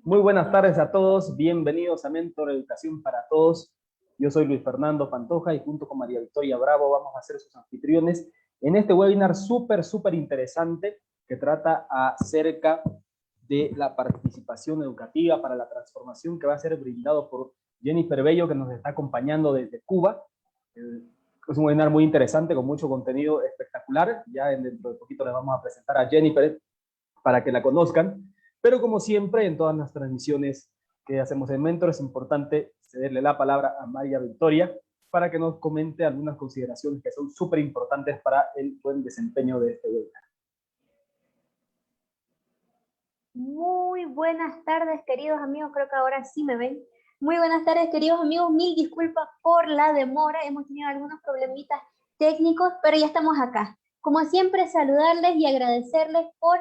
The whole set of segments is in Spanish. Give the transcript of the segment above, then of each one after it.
Muy buenas tardes a todos, bienvenidos a Mentor Educación para Todos. Yo soy Luis Fernando Pantoja y junto con María Victoria Bravo vamos a ser sus anfitriones en este webinar súper interesante que trata acerca de la participación educativa para la transformación, que va a ser brindado por Jennifer Bello, que nos está acompañando desde Cuba. Es un webinar muy interesante con mucho contenido espectacular. Ya dentro de poquito les vamos a presentar a Jennifer para que la conozcan. Pero como siempre, en todas las transmisiones que hacemos en Mentor, es importante cederle la palabra a María Victoria para que nos comente algunas consideraciones que son súper importantes para el buen desempeño de este webinar. Muy buenas tardes, queridos amigos. Creo que ahora sí me ven. Muy buenas tardes, queridos amigos. Mil disculpas por la demora. Hemos tenido algunos problemitas técnicos, pero ya estamos acá. Como siempre, saludarles y agradecerles por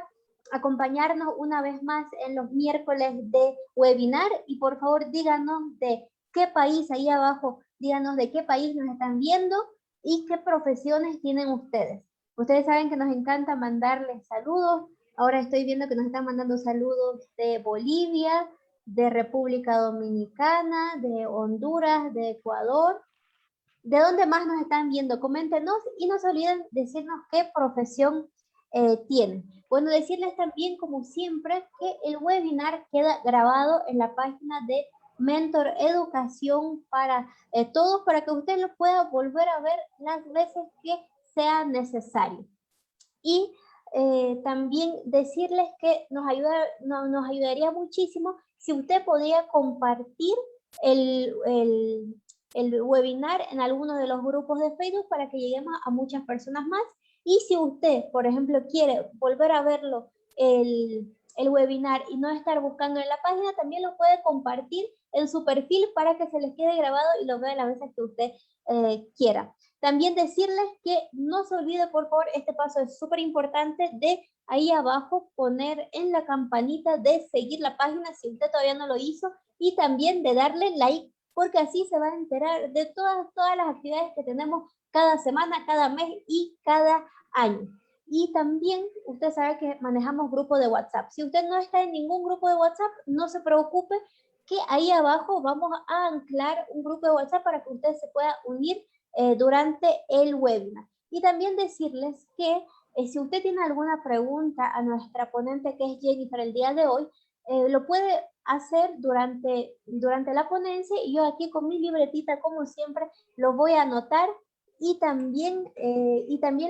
acompañarnos una vez más en los miércoles de webinar. Y por favor, díganos de qué país, ahí abajo, díganos de qué país nos están viendo y qué profesiones tienen ustedes. Ustedes saben que nos encanta mandarles saludos. Ahora estoy viendo que nos están mandando saludos de Bolivia, de República Dominicana, de Honduras, de Ecuador. ¿De dónde más nos están viendo? Coméntenos y no se olviden decirnos qué profesión tienen. Bueno, decirles también, como siempre, que el webinar queda grabado en la página de Mentor Educación para todos, para que usted lo pueda volver a ver las veces que sea necesario. Y también decirles que nos ayudaría muchísimo si usted podría compartir el webinar en alguno de los grupos de Facebook para que lleguemos a muchas personas más. Y si usted, por ejemplo, quiere volver a verlo el webinar y no estar buscando en la página, también lo puede compartir en su perfil para que se les quede grabado y lo vea las veces que usted quiera. También decirles que no se olvide, por favor, este paso es súper importante, de ahí abajo poner en la campanita de seguir la página si usted todavía no lo hizo, y también de darle like, porque así se va a enterar de todas las actividades que tenemos cada semana, cada mes y cada año. Y también usted sabe que manejamos grupos de WhatsApp. Si usted no está en ningún grupo de WhatsApp, no se preocupe, que ahí abajo vamos a anclar un grupo de WhatsApp para que usted se pueda unir durante el webinar. Y también decirles que si usted tiene alguna pregunta a nuestra ponente, que es Jennifer, el día de hoy, lo puede hacer durante la ponencia, y yo aquí con mi libretita, como siempre, lo voy a anotar, y también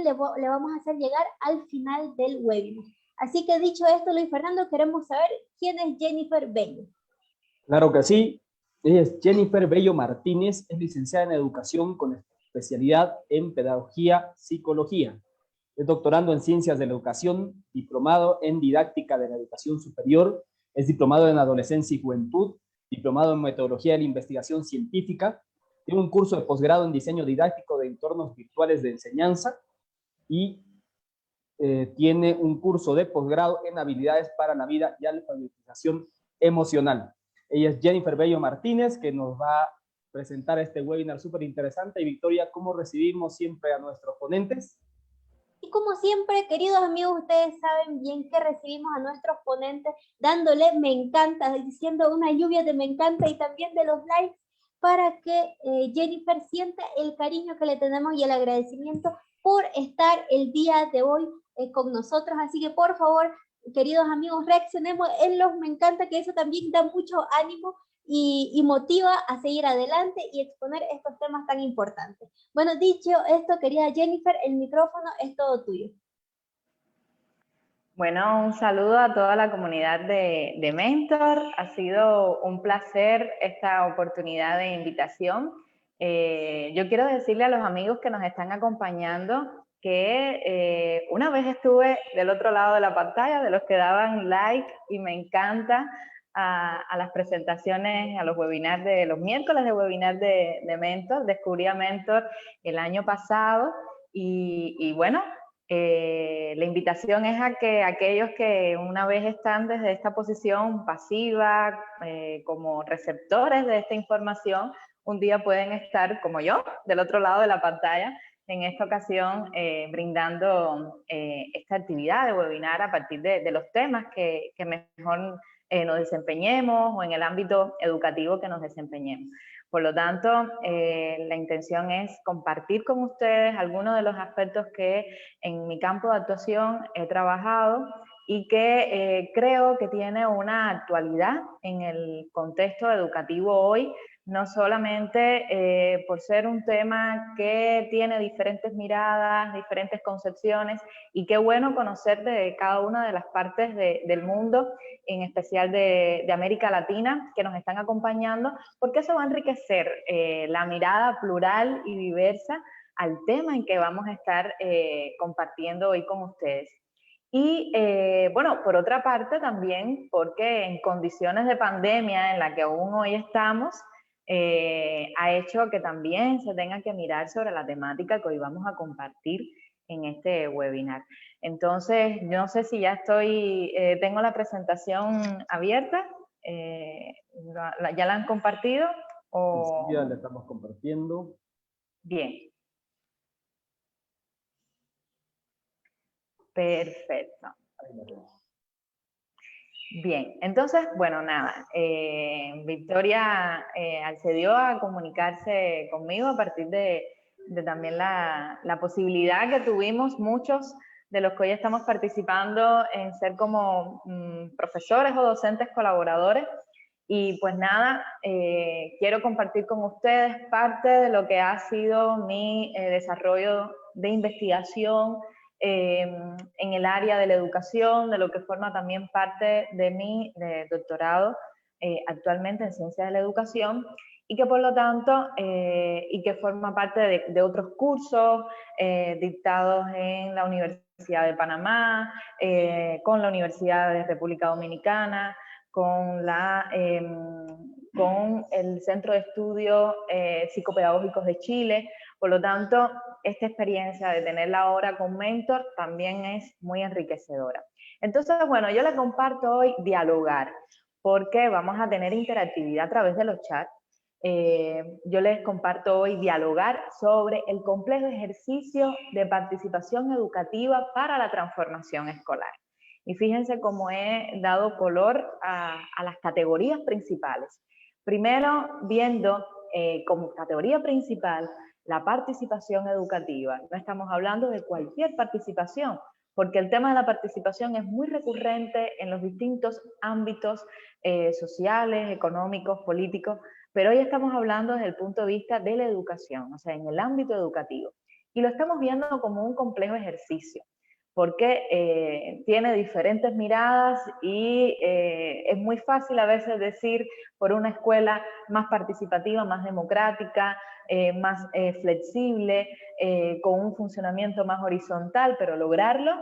le vamos a hacer llegar al final del webinar. Así que dicho esto, Luis Fernando, queremos saber quién es Jennifer Bello. Claro que sí, ella es Jennifer Bello Martínez, es licenciada en Educación con especialidad en Pedagogía Psicología. Es doctorando en Ciencias de la Educación, diplomado en Didáctica de la Educación Superior, es diplomado en Adolescencia y Juventud, diplomado en Metodología de la Investigación Científica, tiene un curso de posgrado en Diseño Didáctico de Entornos Virtuales de Enseñanza y tiene un curso de posgrado en Habilidades para la Vida y Alfabetización Emocional. Ella es Jennifer Bello Martínez, que nos va a presentar este webinar súper interesante. Y Victoria, ¿cómo recibimos siempre a nuestros ponentes? Y como siempre, queridos amigos, ustedes saben bien que recibimos a nuestros ponentes dándole me encanta, diciendo una lluvia de me encanta y también de los likes, para que Jennifer sienta el cariño que le tenemos y el agradecimiento por estar el día de hoy con nosotros. Así que por favor, queridos amigos, reaccionemos en los me encanta, que eso también da mucho ánimo y motiva a seguir adelante y exponer estos temas tan importantes. Bueno, dicho esto, querida Jennifer, el micrófono es todo tuyo. Bueno, un saludo a toda la comunidad de Mentor. Ha sido un placer esta oportunidad de invitación. Yo quiero decirle a los amigos que nos están acompañando que una vez estuve del otro lado de la pantalla, de los que daban like y me encanta a las presentaciones, a los webinars de los miércoles de webinar de Mentor. Descubrí a Mentor el año pasado y bueno, la invitación es a que aquellos que una vez están desde esta posición pasiva, como receptores de esta información, un día pueden estar, como yo, del otro lado de la pantalla, en esta ocasión brindando esta actividad de webinar a partir de los temas que mejor nos desempeñemos o en el ámbito educativo que nos desempeñemos. Por lo tanto, la intención es compartir con ustedes algunos de los aspectos que en mi campo de actuación he trabajado y que creo que tiene una actualidad en el contexto educativo hoy, no solamente por ser un tema que tiene diferentes miradas, diferentes concepciones, y qué bueno conocer de cada una de las partes del mundo, en especial de América Latina, que nos están acompañando, porque eso va a enriquecer la mirada plural y diversa al tema en que vamos a estar compartiendo hoy con ustedes. Y bueno, por otra parte también, porque en condiciones de pandemia en la que aún hoy estamos, ha hecho que también se tenga que mirar sobre la temática que hoy vamos a compartir en este webinar. Entonces, yo no sé si ya tengo la presentación abierta, ¿ya la han compartido? O... Sí, ya la estamos compartiendo. Bien. Perfecto. Bien, entonces, bueno, nada, Victoria accedió a comunicarse conmigo a partir de también la posibilidad que tuvimos muchos de los que hoy estamos participando en ser como profesores o docentes colaboradores. Y pues nada, quiero compartir con ustedes parte de lo que ha sido mi desarrollo de investigación en el área de la educación, de lo que forma también parte de mi doctorado actualmente en Ciencias de la Educación, y que por lo tanto, y que forma parte de otros cursos dictados en la Universidad de Panamá, con la Universidad de República Dominicana, con el Centro de Estudios Psicopedagógicos de Chile. Por lo tanto, esta experiencia de tenerla ahora con Mentor también es muy enriquecedora. Entonces, bueno, yo le comparto hoy dialogar, porque vamos a tener interactividad a través de los chats. Yo les comparto hoy dialogar sobre el complejo ejercicio de participación educativa para la transformación escolar. Y fíjense cómo he dado color a las categorías principales. Primero, viendo como categoría principal la participación educativa. No estamos hablando de cualquier participación, porque el tema de la participación es muy recurrente en los distintos ámbitos sociales, económicos, políticos, pero hoy estamos hablando desde el punto de vista de la educación, o sea, en el ámbito educativo. Y lo estamos viendo como un complejo ejercicio, porque tiene diferentes miradas y es muy fácil a veces decir por una escuela más participativa, más democrática, más flexible, con un funcionamiento más horizontal, pero lograrlo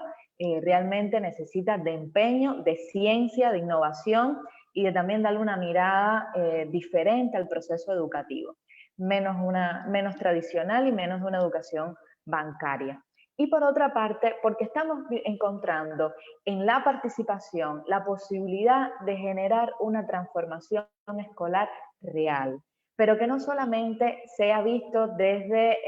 realmente necesita de empeño, de ciencia, de innovación y de también darle una mirada diferente al proceso educativo, menos tradicional y menos de una educación bancaria. Y por otra parte, porque estamos encontrando en la participación la posibilidad de generar una transformación escolar real, pero que no solamente sea visto desde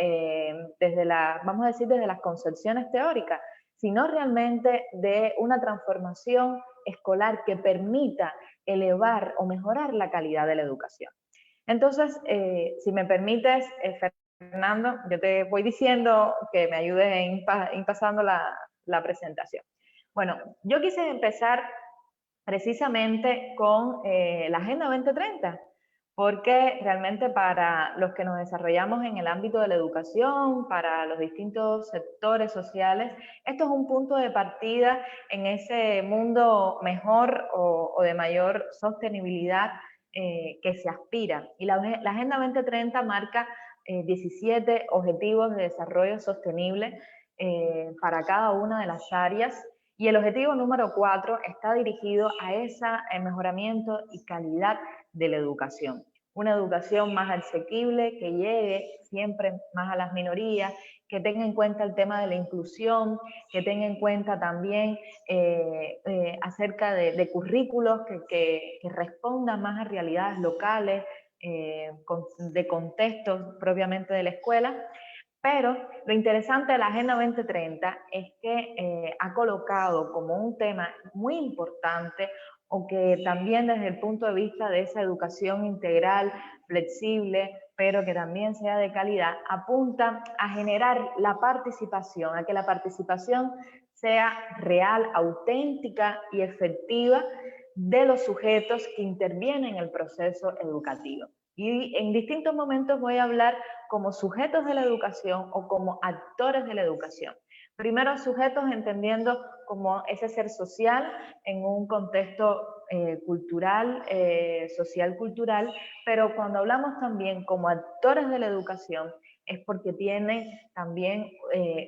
vamos a decir, desde las concepciones teóricas, sino realmente de una transformación escolar que permita elevar o mejorar la calidad de la educación. Entonces, si me permites, Fernando, yo te voy diciendo que me ayudes en pasando la presentación. Bueno, yo quise empezar precisamente con la Agenda 2030, porque realmente para los que nos desarrollamos en el ámbito de la educación, para los distintos sectores sociales, esto es un punto de partida en ese mundo mejor o de mayor sostenibilidad que se aspira. Y la Agenda 2030 marca 17 objetivos de desarrollo sostenible para cada una de las áreas, y el objetivo número 4 está dirigido a ese mejoramiento y calidad de la educación. Una educación más asequible, que llegue siempre más a las minorías, que tenga en cuenta el tema de la inclusión, que tenga en cuenta también acerca de currículos que respondan más a realidades locales, de contextos propiamente de la escuela. Pero lo interesante de la Agenda 2030 es que ha colocado como un tema muy importante o que también desde el punto de vista de esa educación integral, flexible, pero que también sea de calidad, apunta a generar la participación, a que la participación sea real, auténtica y efectiva de los sujetos que intervienen en el proceso educativo. Y en distintos momentos voy a hablar como sujetos de la educación o como actores de la educación. Primero, sujetos entendiendo como ese ser social en un contexto cultural, social-cultural, pero cuando hablamos también como actores de la educación, es porque tienen también,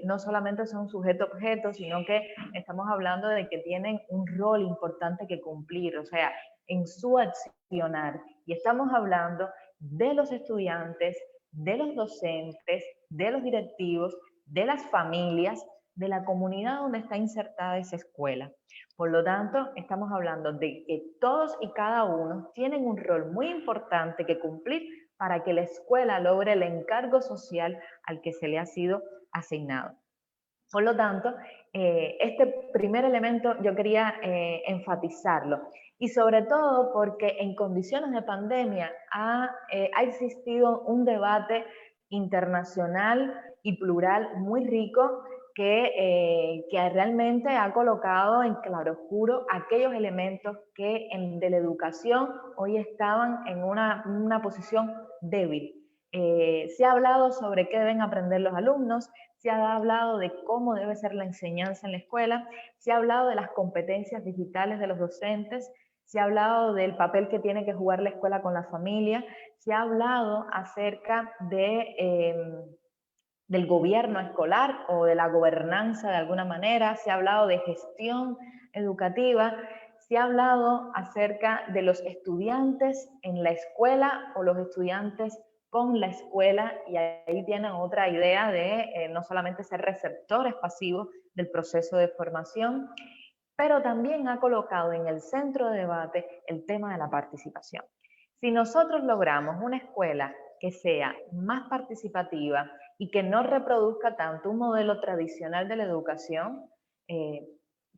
no solamente son sujeto-objeto, sino que estamos hablando de que tienen un rol importante que cumplir, o sea, en su accionar. Y estamos hablando de los estudiantes, de los docentes, de los directivos, de las familias, de la comunidad donde está insertada esa escuela. Por lo tanto, estamos hablando de que todos y cada uno tienen un rol muy importante que cumplir para que la escuela logre el encargo social al que se le ha sido asignado. Por lo tanto, este primer elemento yo quería enfatizarlo, y sobre todo porque en condiciones de pandemia ha existido un debate internacional y plural muy rico que realmente ha colocado en claroscuro aquellos elementos que de la educación hoy estaban en una posición débil. Se ha hablado sobre qué deben aprender los alumnos, se ha hablado de cómo debe ser la enseñanza en la escuela, se ha hablado de las competencias digitales de los docentes, se ha hablado del papel que tiene que jugar la escuela con la familia, se ha hablado acerca del gobierno escolar o de la gobernanza de alguna manera, se ha hablado de gestión educativa, se ha hablado acerca de los estudiantes en la escuela o los estudiantes con la escuela, y ahí tienen otra idea de no solamente ser receptores pasivos del proceso de formación, pero también ha colocado en el centro de debate el tema de la participación. Si nosotros logramos una escuela que sea más participativa y que no reproduzca tanto un modelo tradicional de la educación,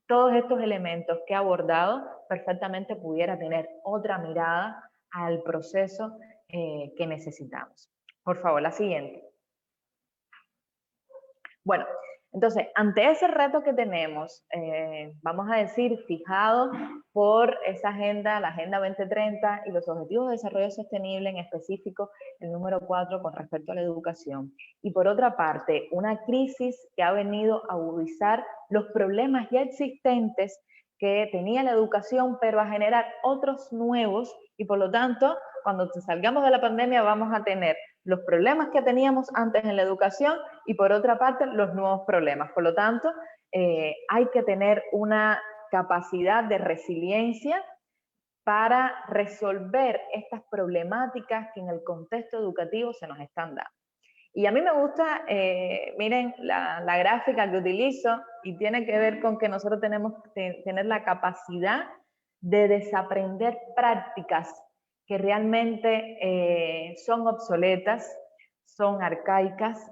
todos estos elementos que he abordado perfectamente pudiera tener otra mirada al proceso que necesitamos. Por favor, la siguiente. Bueno, entonces, ante ese reto que tenemos, vamos a decir, fijado por esa agenda, la Agenda 2030 y los Objetivos de Desarrollo Sostenible, en específico el número 4 con respecto a la educación. Y por otra parte, una crisis que ha venido a agudizar los problemas ya existentes que tenía la educación, pero a generar otros nuevos, y por lo tanto, cuando salgamos de la pandemia vamos a tener los problemas que teníamos antes en la educación y por otra parte los nuevos problemas. Por lo tanto, hay que tener una capacidad de resiliencia para resolver estas problemáticas que en el contexto educativo se nos están dando. Y a mí me gusta, miren la gráfica que utilizo, y tiene que ver con que nosotros tenemos que tener la capacidad de desaprender prácticas que realmente son obsoletas, son arcaicas,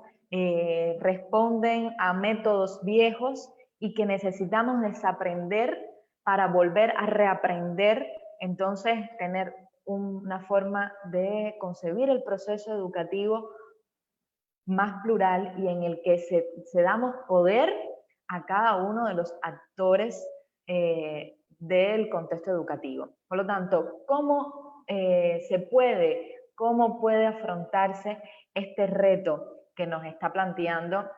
responden a métodos viejos y que necesitamos desaprender para volver a reaprender, entonces tener una forma de concebir el proceso educativo más plural y en el que se damos poder a cada uno de los actores del contexto educativo. Por lo tanto, ¿cómo puede afrontarse este reto que nos está planteando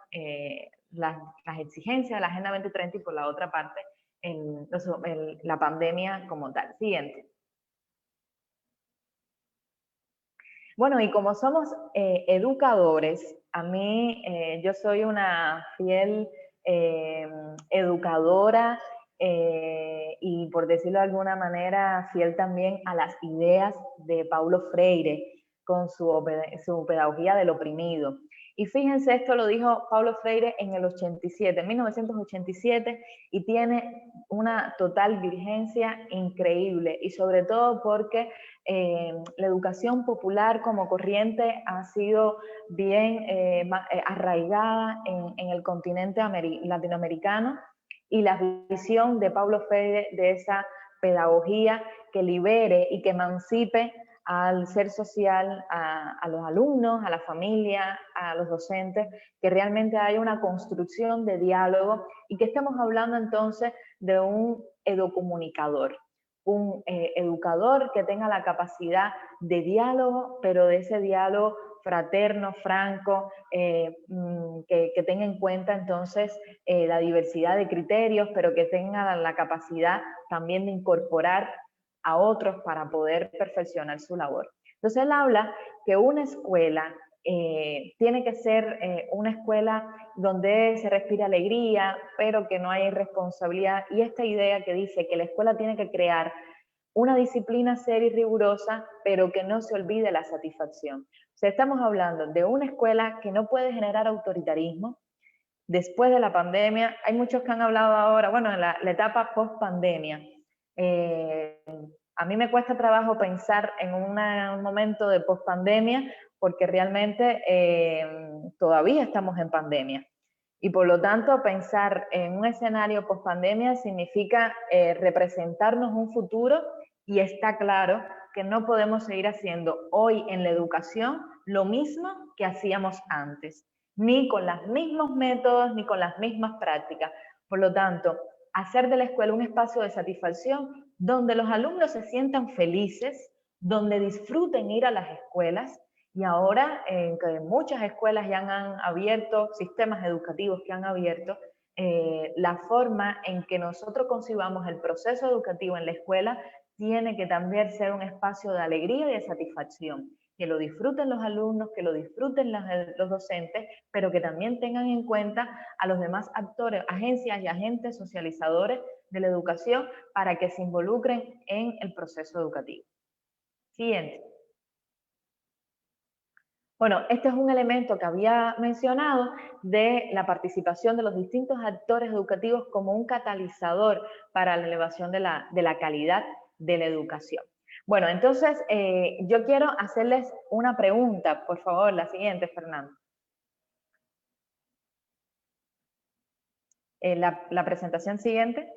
las exigencias de la Agenda 2030 y por la otra parte la pandemia como tal? Siguiente. Bueno, y como somos educadores, a mí yo soy una fiel educadora y, por decirlo de alguna manera, fiel también a las ideas de Paulo Freire con su pedagogía del oprimido. Y fíjense, esto lo dijo Paulo Freire en el 87, en 1987, y tiene una total vigencia increíble, y sobre todo porque la educación popular como corriente ha sido bien arraigada en el continente latinoamericano, y la visión de Paulo Freire de esa pedagogía que libere y que emancipe al ser social, a los alumnos, a la familia, a los docentes, que realmente haya una construcción de diálogo y que estemos hablando entonces de un educomunicador, un educador que tenga la capacidad de diálogo, pero de ese diálogo fraterno, franco, que tenga en cuenta entonces la diversidad de criterios, pero que tenga la capacidad también de incorporar a otros para poder perfeccionar su labor. Entonces él habla que una escuela tiene que ser una escuela donde se respira alegría, pero que no hay irresponsabilidad, y esta idea que dice que la escuela tiene que crear una disciplina seria y rigurosa, pero que no se olvide la satisfacción. O sea, estamos hablando de una escuela que no puede generar autoritarismo. Después de la pandemia, hay muchos que han hablado ahora, bueno, en la etapa post-pandemia. A mí me cuesta trabajo pensar en un momento de post-pandemia porque realmente todavía estamos en pandemia. Y por lo tanto, pensar en un escenario post-pandemia significa representarnos un futuro, y está claro que no podemos seguir haciendo hoy en la educación lo mismo que hacíamos antes, ni con los mismos métodos, ni con las mismas prácticas. Por lo tanto, hacer de la escuela un espacio de satisfacción donde los alumnos se sientan felices, donde disfruten ir a las escuelas, y ahora que muchas escuelas ya han abierto, sistemas educativos que han abierto, la forma en que nosotros concibamos el proceso educativo en la escuela tiene que también ser un espacio de alegría y de satisfacción, que lo disfruten los alumnos, que lo disfruten los docentes, pero que también tengan en cuenta a los demás actores, agencias y agentes socializadores de la educación para que se involucren en el proceso educativo. Siguiente. Bueno, este es un elemento que había mencionado de la participación de los distintos actores educativos como un catalizador para la elevación de la calidad de la educación. Bueno, entonces yo quiero hacerles una pregunta, por favor, la siguiente, Fernando. La presentación siguiente.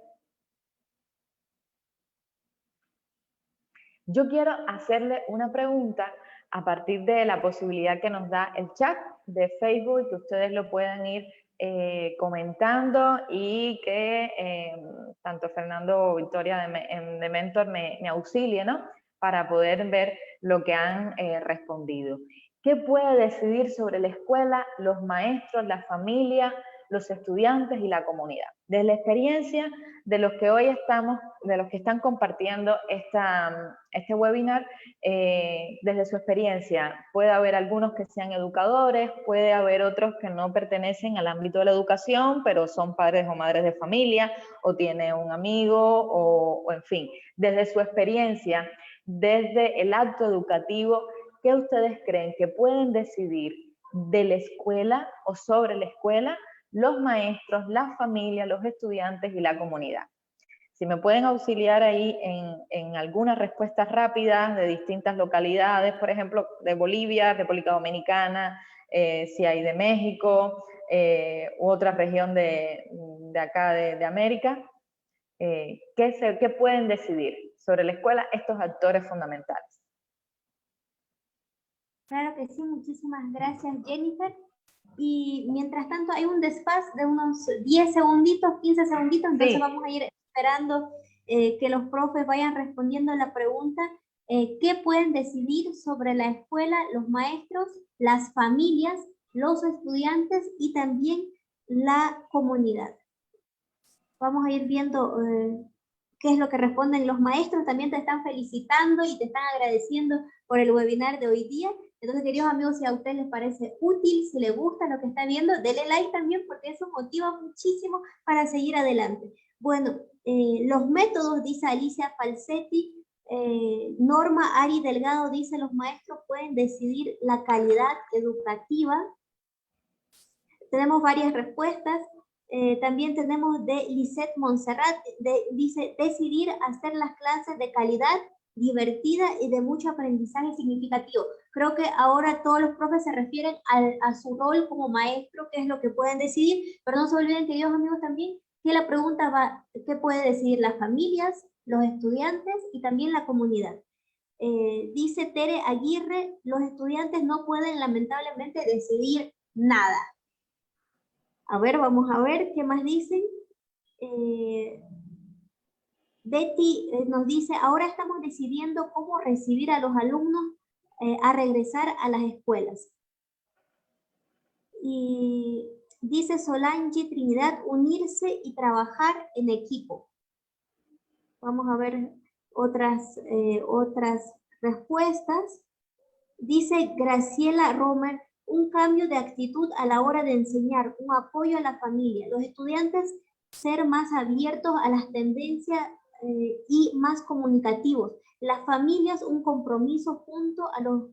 Yo quiero hacerle una pregunta a partir de la posibilidad que nos da el chat de Facebook, que ustedes lo puedan ir comentando, y que tanto Fernando o Victoria de Mentor me auxilie, ¿no?, para poder ver lo que han respondido. ¿Qué puede decidir sobre la escuela los maestros, la familia, los estudiantes y la comunidad? Desde la experiencia de los que hoy estamos, de los que están compartiendo este webinar, desde su experiencia, puede haber algunos que sean educadores, puede haber otros que no pertenecen al ámbito de la educación, pero son padres o madres de familia, o tiene un amigo, o en fin, desde su experiencia, desde el acto educativo, ¿qué ustedes creen que pueden decidir de la escuela o sobre la escuela los maestros, la familia, los estudiantes y la comunidad? Si me pueden auxiliar ahí en algunas respuestas rápidas de distintas localidades, por ejemplo, de Bolivia, República Dominicana, si hay de México, u otra región de acá de América, ¿qué pueden decidir sobre la escuela estos actores fundamentales? Claro que sí, muchísimas gracias, Jennifer. Y mientras tanto hay un desfase de unos 10 segunditos, 15 segunditos, entonces sí, vamos a ir esperando que los profes vayan respondiendo la pregunta. ¿Qué pueden decidir sobre la escuela los maestros, las familias, los estudiantes y también la comunidad? Vamos a ir viendo qué es lo que responden los maestros. También te están felicitando y te están agradeciendo por el webinar de hoy día. Entonces, queridos amigos, si a ustedes les parece útil, si les gusta lo que está viendo, denle like también, porque eso motiva muchísimo para seguir adelante. Bueno, los métodos, dice Alicia Falsetti. Norma Ari Delgado dice: los maestros pueden decidir la calidad educativa. Tenemos varias respuestas. También tenemos de Lisette Montserrat, dice: decidir hacer las clases de calidad, divertida y de mucho aprendizaje significativo. Creo que ahora todos los profes se refieren a su rol como maestro, que es lo que pueden decidir, pero no se olviden, queridos amigos, también que la pregunta va, ¿qué puede decidir las familias, los estudiantes y también la comunidad? Dice Tere Aguirre, los estudiantes no pueden lamentablemente decidir nada. A ver, vamos a ver qué más dicen. Betty nos dice, ahora estamos decidiendo cómo recibir a los alumnos a regresar a las escuelas. Y dice Solange Trinidad, unirse y trabajar en equipo. Vamos a ver otras respuestas. Dice Graciela Romer, un cambio de actitud a la hora de enseñar, un apoyo a la familia. Los estudiantes ser más abiertos a las tendencias y más comunicativos. Las familias un compromiso junto a los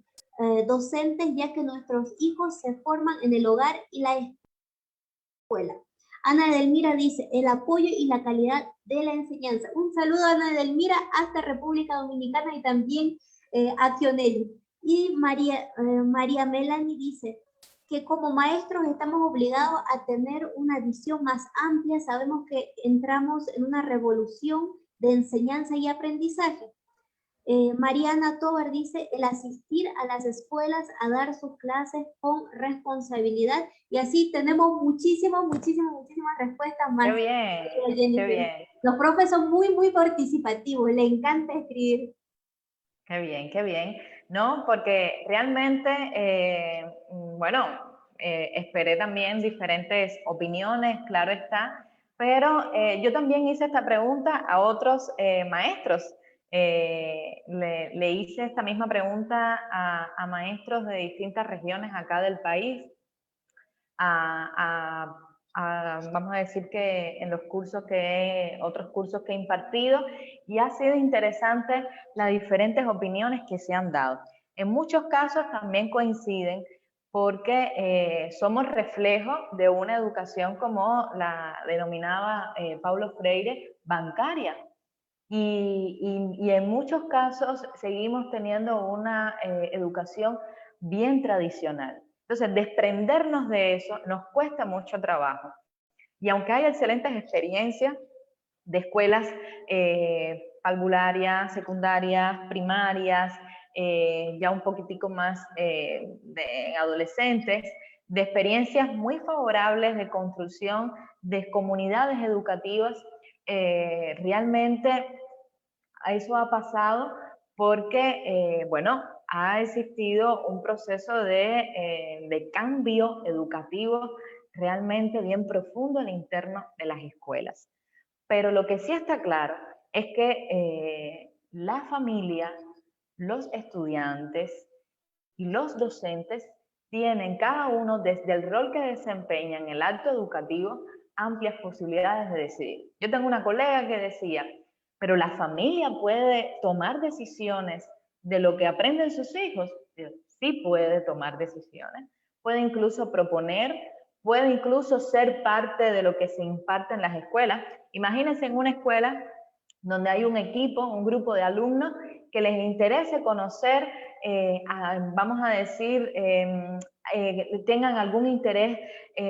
docentes, ya que nuestros hijos se forman en el hogar y la escuela. Ana Edelmira dice, el apoyo y la calidad de la enseñanza. Un saludo a Ana Edelmira hasta República Dominicana y también a Tionelli. Y María Melanie dice que como maestros estamos obligados a tener una visión más amplia. Sabemos que entramos en una revolución de enseñanza y aprendizaje. Mariana Tobar dice, el asistir a las escuelas a dar sus clases con responsabilidad. Y así tenemos muchísimas respuestas más. Qué bien, qué bien. Los profes son muy participativos, les encanta escribir. Qué bien, qué bien. No, porque realmente, bueno, esperé también diferentes opiniones, claro está, pero yo también hice esta pregunta a otros maestros. Le hice esta misma pregunta a maestros de distintas regiones acá del país, vamos a decir que en los cursos otros cursos que he impartido, y ha sido interesante las diferentes opiniones que se han dado. En muchos casos también coinciden porque somos reflejo de una educación, como la denominaba Paulo Freire, bancaria. Y en muchos casos seguimos teniendo una educación bien tradicional. Entonces, desprendernos de eso nos cuesta mucho trabajo. Y aunque hay excelentes experiencias de escuelas parvularias, secundarias, primarias, ya un poquitico más de adolescentes, de experiencias muy favorables de construcción de comunidades educativas, realmente eso ha pasado porque, bueno, ha existido un proceso de cambio educativo realmente bien profundo al interno de las escuelas. Pero lo que sí está claro es que la familia, los estudiantes y los docentes tienen cada uno, desde el rol que desempeñan en el acto educativo, amplias posibilidades de decidir. Yo tengo una colega que decía, pero la familia puede tomar decisiones de lo que aprenden sus hijos. Sí puede tomar decisiones, puede incluso proponer, puede incluso ser parte de lo que se imparte en las escuelas. Imagínense en una escuela donde hay un equipo, un grupo de alumnos que les interese conocer, vamos a decir, tengan algún interés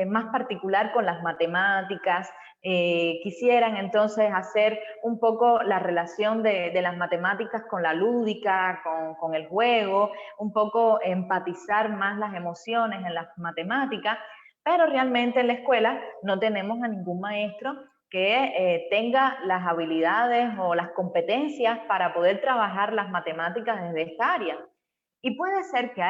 más particular con las matemáticas, quisieran entonces hacer un poco la relación de las matemáticas con la lúdica, con el juego, un poco empatizar más las emociones en las matemáticas, pero realmente en la escuela no tenemos a ningún maestro que tenga las habilidades o las competencias para poder trabajar las matemáticas desde esta área. Y puede ser que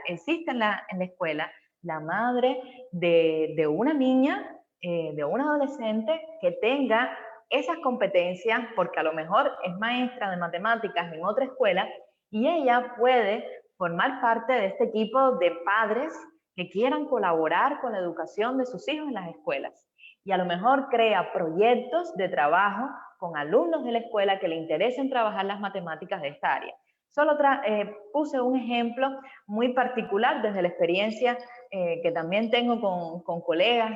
exista en la escuela la madre de una niña, de un adolescente que tenga esas competencias, porque a lo mejor es maestra de matemáticas en otra escuela, y ella puede formar parte de este equipo de padres que quieran colaborar con la educación de sus hijos en las escuelas. Y a lo mejor crea proyectos de trabajo con alumnos de la escuela que le interesen trabajar las matemáticas de esta área. Solo puse un ejemplo muy particular desde la experiencia que también tengo con colegas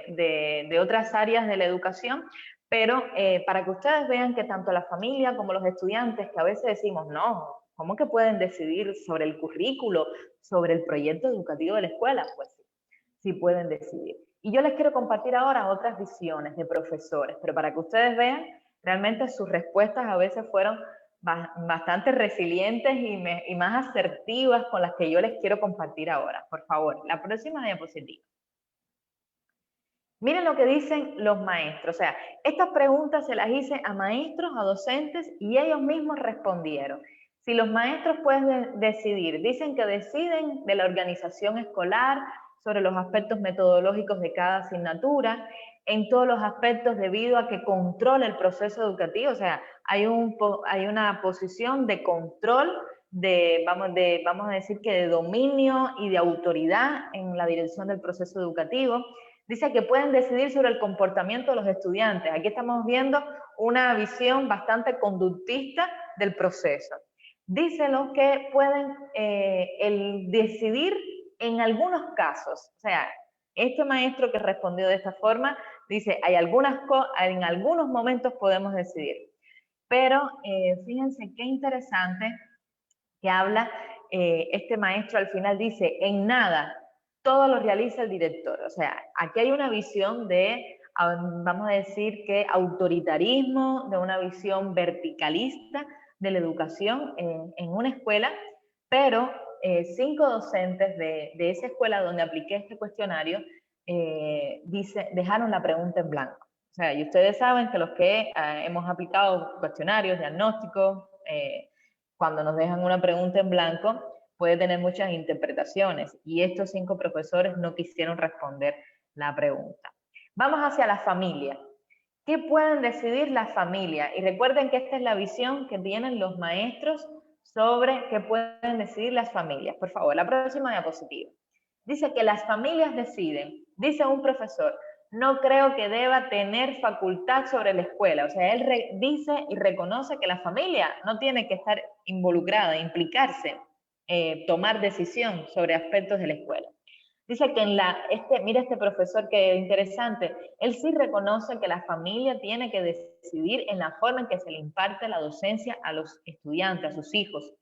de otras áreas de la educación, pero para que ustedes vean que tanto la familia como los estudiantes, que a veces decimos, no, ¿Cómo que pueden decidir sobre el currículo, sobre el proyecto educativo de la escuela? Pues sí, sí pueden decidir. Y yo les quiero compartir ahora otras visiones de profesores, pero para que ustedes vean, realmente sus respuestas a veces fueron bastante resilientes y más asertivas con las que yo les quiero compartir ahora. Por favor, la próxima diapositiva. Miren lo que dicen los maestros. O sea, estas preguntas se las hice a maestros, a docentes, y ellos mismos respondieron. Si los maestros pueden decidir, dicen que deciden de la organización escolar, sobre los aspectos metodológicos de cada asignatura, en todos los aspectos debido a que controla el proceso educativo. O sea, hay una posición de control, vamos a decir que de dominio y de autoridad en la dirección del proceso educativo. Dice que pueden decidir sobre el comportamiento de los estudiantes. Aquí estamos viendo una visión bastante conductista del proceso. Dice lo que pueden decidir en algunos casos. O sea, este maestro que respondió de esta forma dice, en algunos momentos podemos decidir. Pero fíjense qué interesante que habla este maestro al final, dice, en nada, todo lo realiza el director. O sea, aquí hay una visión de, vamos a decir que autoritarismo, de una visión verticalista de la educación en una escuela, pero 5 docentes de esa escuela donde apliqué este cuestionario dejaron la pregunta en blanco. O sea, y ustedes saben que los que hemos aplicado cuestionarios, diagnósticos, cuando nos dejan una pregunta en blanco, puede tener muchas interpretaciones, y estos 5 profesores no quisieron responder la pregunta. Vamos hacia la familia. ¿Qué pueden decidir las familias? Y recuerden que esta es la visión que tienen los maestros sobre qué pueden decidir las familias. Por favor, la próxima diapositiva. Dice que las familias deciden, dice un profesor, no creo que deba tener facultad sobre la escuela. O sea, él dice y reconoce que la familia no tiene que estar involucrada, implicarse, tomar decisión sobre aspectos de la escuela. Dice que mira este profesor que interesante, él sí reconoce que la familia tiene que decidir en la forma en que se le imparte la docencia a los estudiantes, a sus hijos.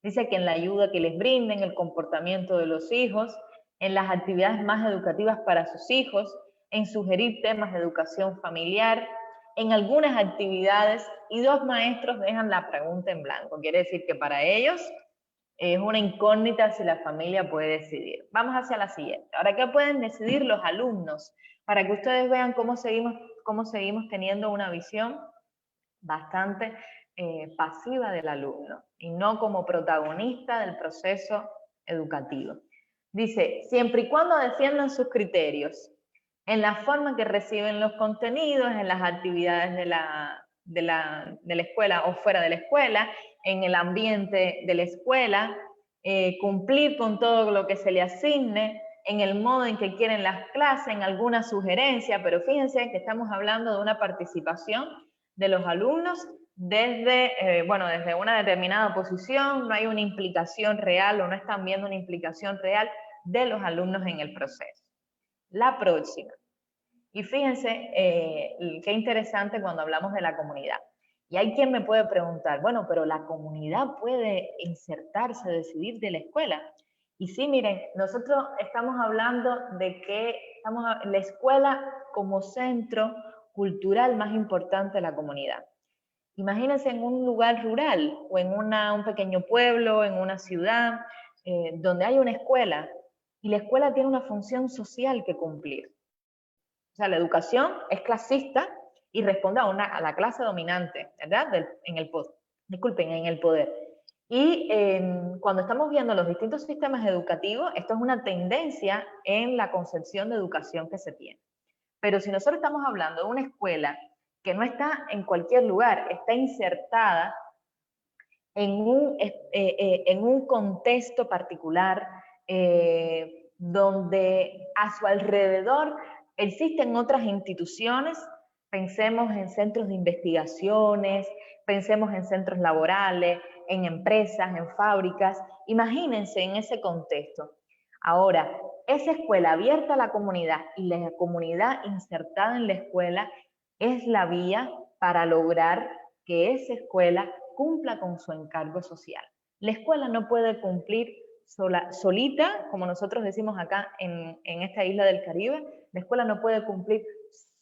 Dice que en la ayuda que les brinden, el comportamiento de los hijos, en las actividades más educativas para sus hijos, en sugerir temas de educación familiar, en algunas actividades, y 2 maestros dejan la pregunta en blanco. Quiere decir que para ellos es una incógnita si la familia puede decidir. Vamos hacia la siguiente. Ahora, ¿qué pueden decidir los alumnos? Para que ustedes vean cómo seguimos teniendo una visión bastante pasiva del alumno y no como protagonista del proceso educativo. Dice, siempre y cuando defiendan sus criterios, en la forma en que reciben los contenidos, en las actividades de la escuela o fuera de la escuela, en el ambiente de la escuela, cumplir con todo lo que se le asigne, en el modo en que quieren las clases, en alguna sugerencia, pero fíjense que estamos hablando de una participación de los alumnos desde una determinada posición, no hay una implicación real o no están viendo una implicación real de los alumnos en el proceso. La próxima. Y fíjense qué interesante cuando hablamos de la comunidad. Y hay quien me puede preguntar, bueno, pero la comunidad puede insertarse, decidir de la escuela. Y sí, miren, nosotros estamos hablando de que la escuela como centro cultural más importante de la comunidad. Imagínense en un lugar rural o en un pequeño pueblo, en una ciudad, donde hay una escuela y la escuela tiene una función social que cumplir. O sea, la educación es clasista y responde a la clase dominante, ¿verdad? En el poder. Y cuando estamos viendo los distintos sistemas educativos, esto es una tendencia en la concepción de educación que se tiene. Pero si nosotros estamos hablando de una escuela que no está en cualquier lugar, está insertada en un contexto particular donde a su alrededor existen otras instituciones, pensemos en centros de investigaciones, pensemos en centros laborales, en empresas, en fábricas, imagínense en ese contexto. Ahora, esa escuela abierta a la comunidad y la comunidad insertada en la escuela es la vía para lograr que esa escuela cumpla con su encargo social. La escuela no puede cumplir solita, como nosotros decimos acá en esta isla del Caribe, la escuela no puede cumplir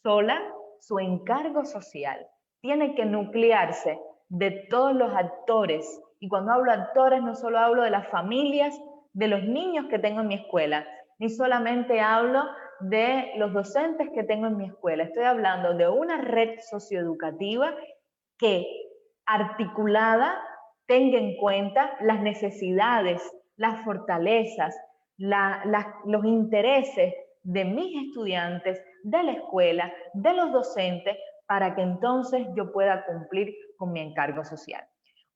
sola su encargo social. Tiene que nuclearse de todos los actores. Y cuando hablo de actores, no solo hablo de las familias, de los niños que tengo en mi escuela, ni solamente hablo de los docentes que tengo en mi escuela. Estoy hablando de una red socioeducativa que, articulada, tenga en cuenta las necesidades, las fortalezas, los intereses de mis estudiantes, de la escuela, de los docentes, para que entonces yo pueda cumplir con mi encargo social.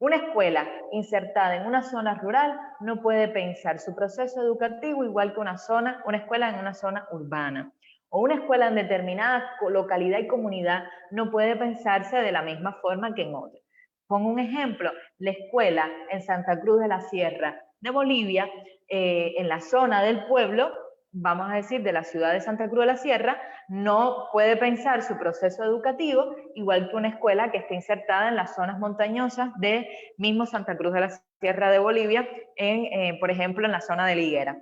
Una escuela insertada en una zona rural no puede pensar su proceso educativo igual que una escuela en una zona urbana. O una escuela en determinada localidad y comunidad no puede pensarse de la misma forma que en otra. Pongo un ejemplo, la escuela en Santa Cruz de la Sierra de Bolivia, en la zona del pueblo, vamos a decir de la ciudad de Santa Cruz de la Sierra, no puede pensar su proceso educativo igual que una escuela que esté insertada en las zonas montañosas de mismo Santa Cruz de la Sierra de Bolivia, por ejemplo, en la zona de Liguera.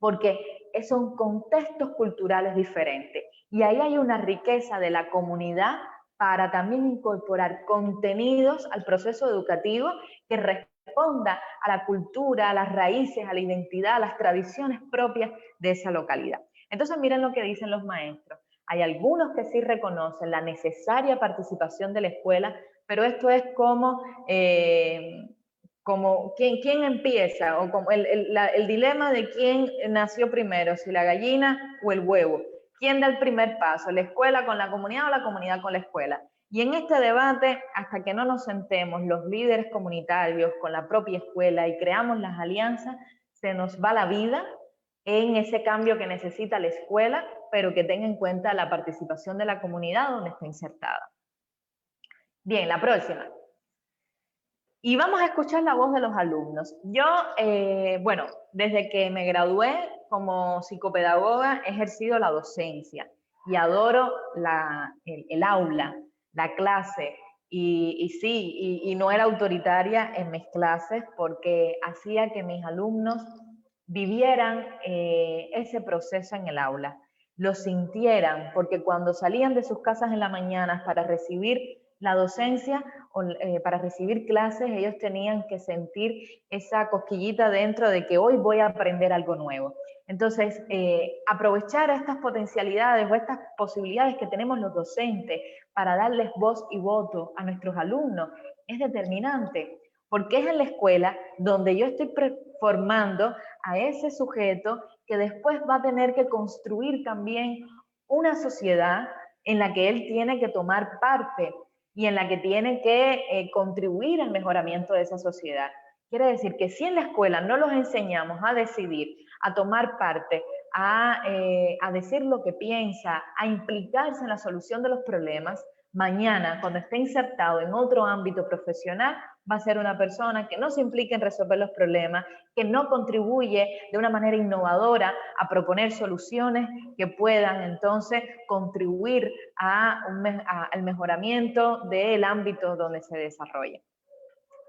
Porque son contextos culturales diferentes. Y ahí hay una riqueza de la comunidad para también incorporar contenidos al proceso educativo que responda a la cultura, a las raíces, a la identidad, a las tradiciones propias de esa localidad. Entonces miren lo que dicen los maestros. Hay algunos que sí reconocen la necesaria participación de la escuela, pero esto es como quién empieza, o como el dilema de quién nació primero, si la gallina o el huevo. ¿Quién da el primer paso? ¿La escuela con la comunidad o la comunidad con la escuela? Y en este debate, hasta que no nos sentemos los líderes comunitarios con la propia escuela y creamos las alianzas, se nos va la vida en ese cambio que necesita la escuela, pero que tenga en cuenta la participación de la comunidad donde está insertada. Bien, la próxima. Y vamos a escuchar la voz de los alumnos. Yo, bueno, desde que me gradué como psicopedagoga he ejercido la docencia y adoro el aula, la clase. Y sí, y no era autoritaria en mis clases porque hacía que mis alumnos vivieran ese proceso en el aula, lo sintieran, porque cuando salían de sus casas en la mañana para recibir la docencia, para recibir clases, ellos tenían que sentir esa cosquillita dentro de que hoy voy a aprender algo nuevo. Entonces, aprovechar estas potencialidades o estas posibilidades que tenemos los docentes para darles voz y voto a nuestros alumnos es determinante, porque es en la escuela donde yo estoy formando a ese sujeto que después va a tener que construir también una sociedad en la que él tiene que tomar parte y en la que tiene que contribuir al mejoramiento de esa sociedad. Quiere decir que si en la escuela no los enseñamos a decidir, a tomar parte, a decir lo que piensa, a implicarse en la solución de los problemas, mañana, cuando esté insertado en otro ámbito profesional, va a ser una persona que no se implique en resolver los problemas, que no contribuye de una manera innovadora a proponer soluciones que puedan entonces contribuir al mejoramiento del ámbito donde se desarrolla.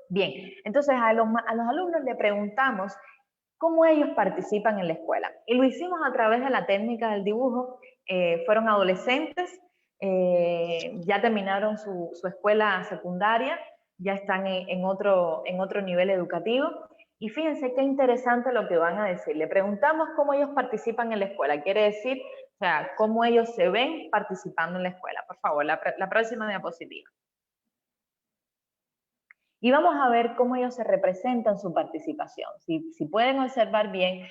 Bien, entonces a los alumnos le preguntamos cómo ellos participan en la escuela. Y lo hicimos a través de la técnica del dibujo. Fueron adolescentes, ya terminaron su escuela secundaria, ya están en otro nivel educativo. Y fíjense qué interesante lo que van a decir. Le preguntamos cómo ellos participan en la escuela. Quiere decir, o sea, cómo ellos se ven participando en la escuela. Por favor, la próxima diapositiva. Y vamos a ver cómo ellos se representan su participación. Si pueden observar bien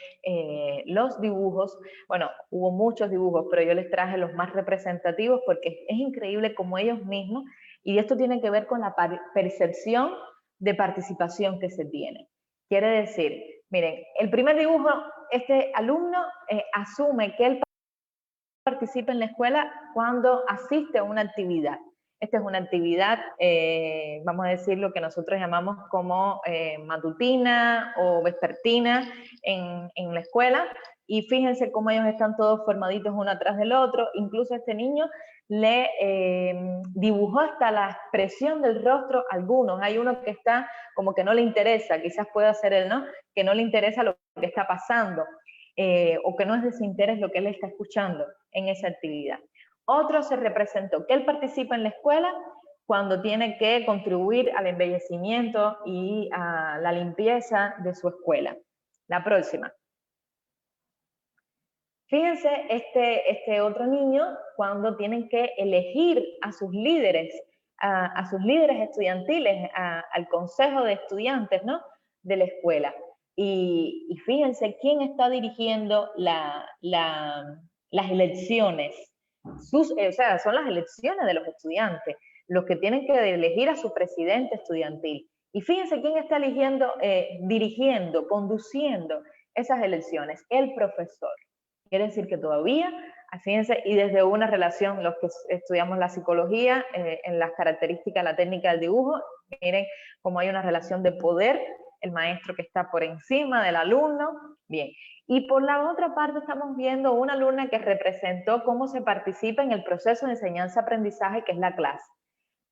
los dibujos, bueno, hubo muchos dibujos, pero yo les traje los más representativos porque es increíble cómo ellos mismos, y esto tiene que ver con la percepción de participación que se tiene. Quiere decir, miren, el primer dibujo, este alumno asume que él participa en la escuela cuando asiste a una actividad. Esta es una actividad, vamos a decir, lo que nosotros llamamos como matutina o vespertina en la escuela, y fíjense cómo ellos están todos formaditos uno atrás del otro. Incluso este niño le dibujó hasta la expresión del rostro a algunos. Hay uno que está como que no le interesa, quizás pueda ser él, ¿no? Que no le interesa lo que está pasando, o que no es de su interés lo que él está escuchando en esa actividad. Otro se representó que él participa en la escuela cuando tiene que contribuir al embellecimiento y a la limpieza de su escuela. La próxima. Fíjense, este otro niño, cuando tienen que elegir a sus líderes estudiantiles, al consejo de estudiantes, ¿no?, de la escuela. Y fíjense quién está dirigiendo las elecciones. O sea, son las elecciones de los estudiantes, los que tienen que elegir a su presidente estudiantil. Y fíjense quién está eligiendo, dirigiendo, conduciendo esas elecciones, el profesor. Quiere decir que todavía, fíjense, y desde una relación, los que estudiamos la psicología, en las características, la técnica del dibujo, miren cómo hay una relación de poder, el maestro que está por encima del alumno. Bien, y por la otra parte estamos viendo una alumna que representó cómo se participa en el proceso de enseñanza-aprendizaje, que es la clase.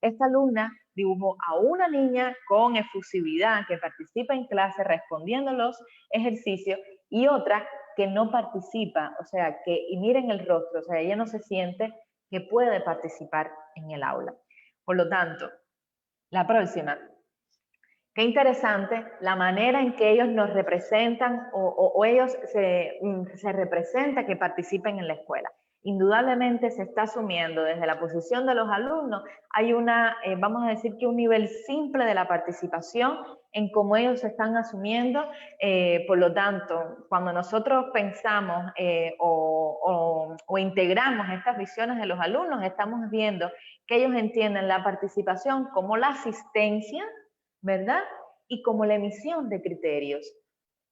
Esta alumna dibujó a una niña con efusividad que participa en clase respondiendo los ejercicios, y otra que no participa, o sea, y miren el rostro, o sea, ella no se siente que puede participar en el aula. Por lo tanto, la próxima. Qué interesante la manera en que ellos nos representan o ellos se representa que participen en la escuela. Indudablemente se está asumiendo desde la posición de los alumnos, hay vamos a decir que un nivel simple de la participación en cómo ellos se están asumiendo. Por lo tanto, cuando nosotros pensamos o integramos estas visiones de los alumnos, estamos viendo que ellos entienden la participación como la asistencia, ¿verdad?, y como la emisión de criterios.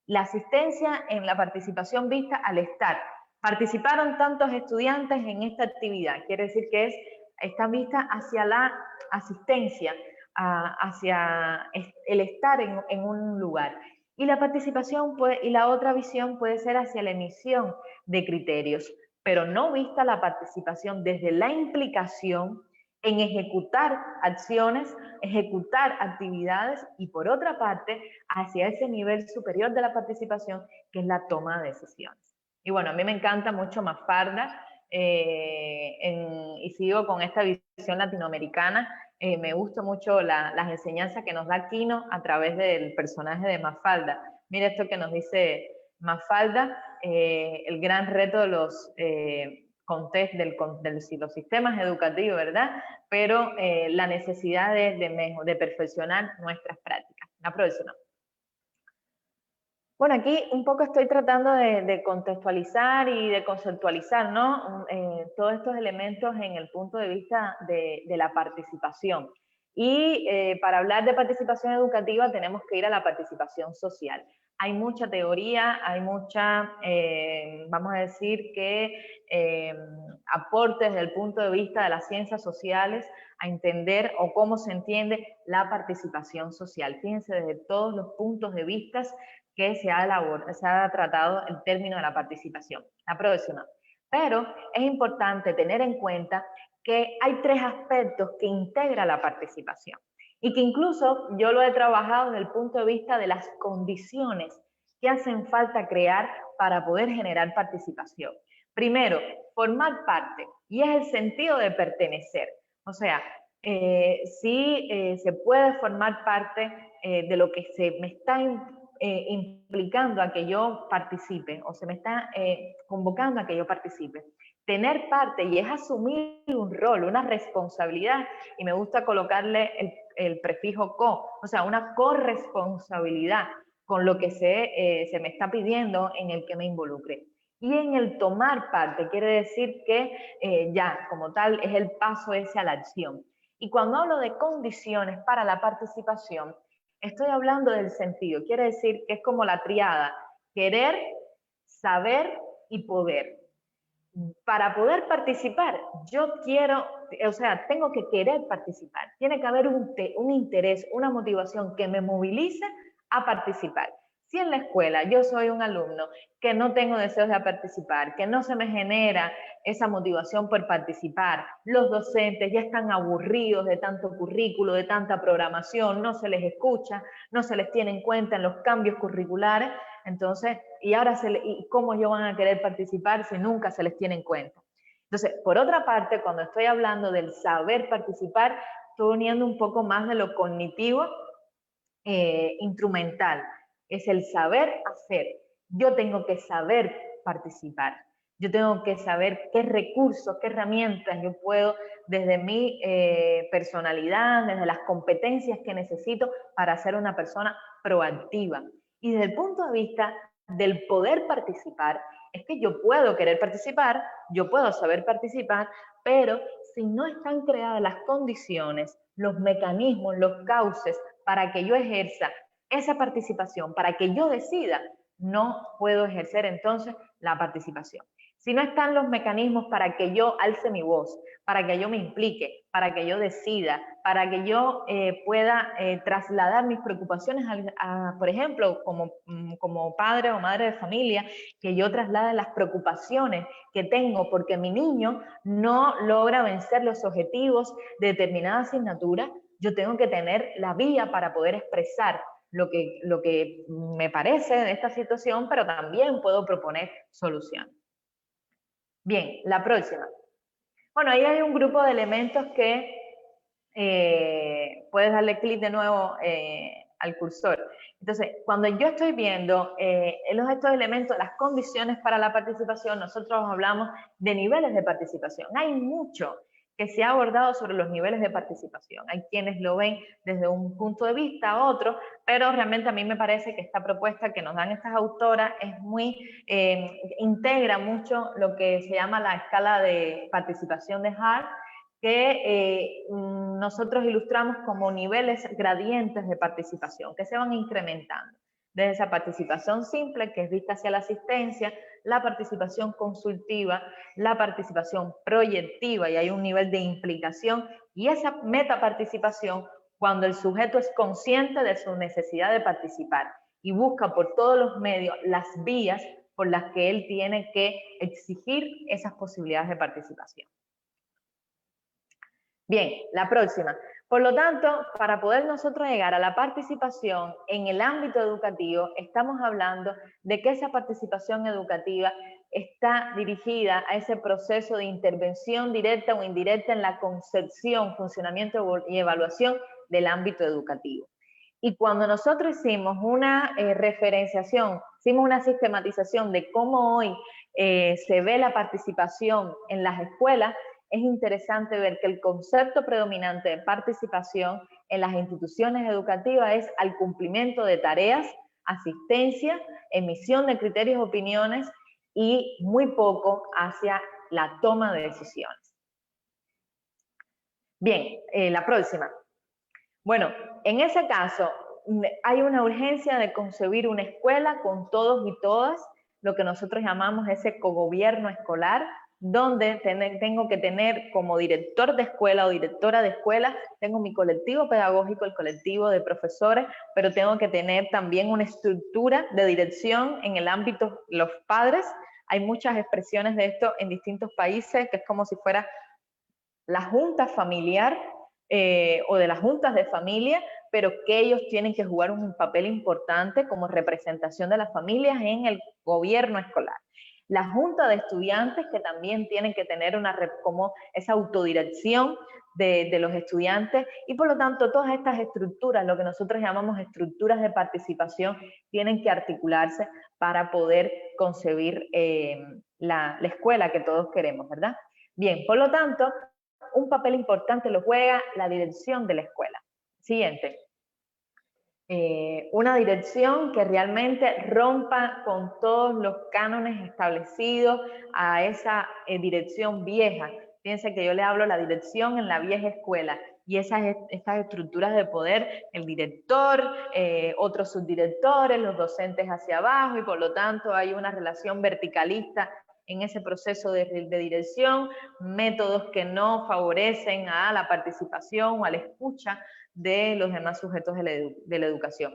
La asistencia en la participación vista al estar. Participaron tantos estudiantes en esta actividad, quiere decir que está vista hacia la asistencia, hacia el estar en un lugar. Y la participación y la otra visión puede ser hacia la emisión de criterios, pero no vista la participación desde la implicación en ejecutar acciones, ejecutar actividades, y por otra parte, hacia ese nivel superior de la participación, que es la toma de decisiones. Y bueno, a mí me encanta mucho Mafalda, y sigo con esta visión latinoamericana. Me gusta mucho las enseñanzas que nos da Quino a través del personaje de Mafalda. Mira esto que nos dice Mafalda, el gran reto de los los sistemas educativos, ¿verdad? Pero la necesidad de perfeccionar nuestras prácticas. La próxima. Bueno, aquí un poco estoy tratando de contextualizar y de conceptualizar, ¿no?, todos estos elementos en el punto de vista de la participación. Y para hablar de participación educativa tenemos que ir a la participación social. Hay mucha teoría, hay mucha, vamos a decir que aportes desde el punto de vista de las ciencias sociales a entender o cómo se entiende la participación social. Fíjense desde todos los puntos de vista que se ha tratado el término de la participación. La próxima. Pero es importante tener en cuenta que hay 3 aspectos que integra la participación y que incluso yo lo he trabajado desde el punto de vista de las condiciones que hacen falta crear para poder generar participación. Primero, formar parte, y es el sentido de pertenecer. O sea, sí se puede formar parte de lo que se me está implicando a que yo participe, o se me está convocando a que yo participe. Tener parte, y es asumir un rol, una responsabilidad, y me gusta colocarle el prefijo co, o sea, una corresponsabilidad con lo que se me está pidiendo en el que me involucre. Y en el tomar parte, quiere decir que ya, como tal, es el paso ese a la acción. Y cuando hablo de condiciones para la participación, estoy hablando del sentido, quiere decir que es como la triada, querer, saber y poder. Para poder participar, yo quiero, o sea, tengo que querer participar. Tiene que haber un interés, una motivación que me movilice a participar. Si en la escuela yo soy un alumno que no tengo deseos de participar, que no se me genera esa motivación por participar, los docentes ya están aburridos de tanto currículo, de tanta programación, no se les escucha, no se les tiene en cuenta en los cambios curriculares, entonces, ¿y cómo ellos van a querer participar si nunca se les tiene en cuenta? Entonces, por otra parte, cuando estoy hablando del saber participar, estoy uniendo un poco más de lo cognitivo instrumental. Es el saber hacer. Yo tengo que saber participar. Yo tengo que saber qué recursos, qué herramientas yo puedo, desde mi personalidad, desde las competencias que necesito para ser una persona proactiva. Y desde el punto de vista del poder participar, es que yo puedo querer participar, yo puedo saber participar, pero si no están creadas las condiciones, los mecanismos, los cauces para que yo ejerza esa participación, para que yo decida, no puedo ejercer entonces la participación. Si no están los mecanismos para que yo alce mi voz, para que yo me implique, para que yo decida, para que yo pueda trasladar mis preocupaciones, por ejemplo, como padre o madre de familia, que yo traslade las preocupaciones que tengo porque mi niño no logra vencer los objetivos de determinada asignatura, yo tengo que tener la vía para poder expresar lo que me parece de esta situación, pero también puedo proponer soluciones. Bien, la próxima. Bueno, ahí hay un grupo de elementos que puedes darle clic de nuevo al cursor. Entonces, cuando yo estoy viendo estos elementos, las condiciones para la participación, nosotros hablamos de niveles de participación. Hay mucho que se ha abordado sobre los niveles de participación. Hay quienes lo ven desde un punto de vista a otro, pero realmente a mí me parece que esta propuesta que nos dan estas autoras es integra mucho lo que se llama la escala de participación de Hart, que nosotros ilustramos como niveles gradientes de participación, que se van incrementando. Desde esa participación simple, que es vista hacia la asistencia, la participación consultiva, la participación proyectiva, y hay un nivel de implicación, y esa metaparticipación, cuando el sujeto es consciente de su necesidad de participar y busca por todos los medios las vías por las que él tiene que exigir esas posibilidades de participación. Bien, la próxima. Por lo tanto, para poder nosotros llegar a la participación en el ámbito educativo, estamos hablando de que esa participación educativa está dirigida a ese proceso de intervención directa o indirecta en la concepción, funcionamiento y evaluación del ámbito educativo. Y cuando nosotros hicimos una referenciación, hicimos una sistematización de cómo hoy se ve la participación en las escuelas, es interesante ver que el concepto predominante de participación en las instituciones educativas es al cumplimiento de tareas, asistencia, emisión de criterios, opiniones y muy poco hacia la toma de decisiones. Bien, la próxima. Bueno, en ese caso hay una urgencia de concebir una escuela con todos y todas, lo que nosotros llamamos ese cogobierno escolar, donde tengo que tener como director de escuela o directora de escuela, tengo mi colectivo pedagógico, el colectivo de profesores, pero tengo que tener también una estructura de dirección en el ámbito de los padres. Hay muchas expresiones de esto en distintos países, que es como si fuera la junta familiar o de las juntas de familia, pero que ellos tienen que jugar un papel importante como representación de las familias en el gobierno escolar. La junta de estudiantes, que también tienen que tener como esa autodirección de los estudiantes, y por lo tanto todas estas estructuras, lo que nosotros llamamos estructuras de participación, tienen que articularse para poder concebir la escuela que todos queremos, ¿verdad? Bien, por lo tanto, un papel importante lo juega la dirección de la escuela. Siguiente. Una dirección que realmente rompa con todos los cánones establecidos a esa dirección vieja. Fíjense que yo le hablo de la dirección en la vieja escuela y estas estructuras de poder, el director, otros subdirectores, los docentes hacia abajo, y por lo tanto hay una relación verticalista en ese proceso de dirección, métodos que no favorecen a la participación o a la escucha de los demás sujetos de la educación.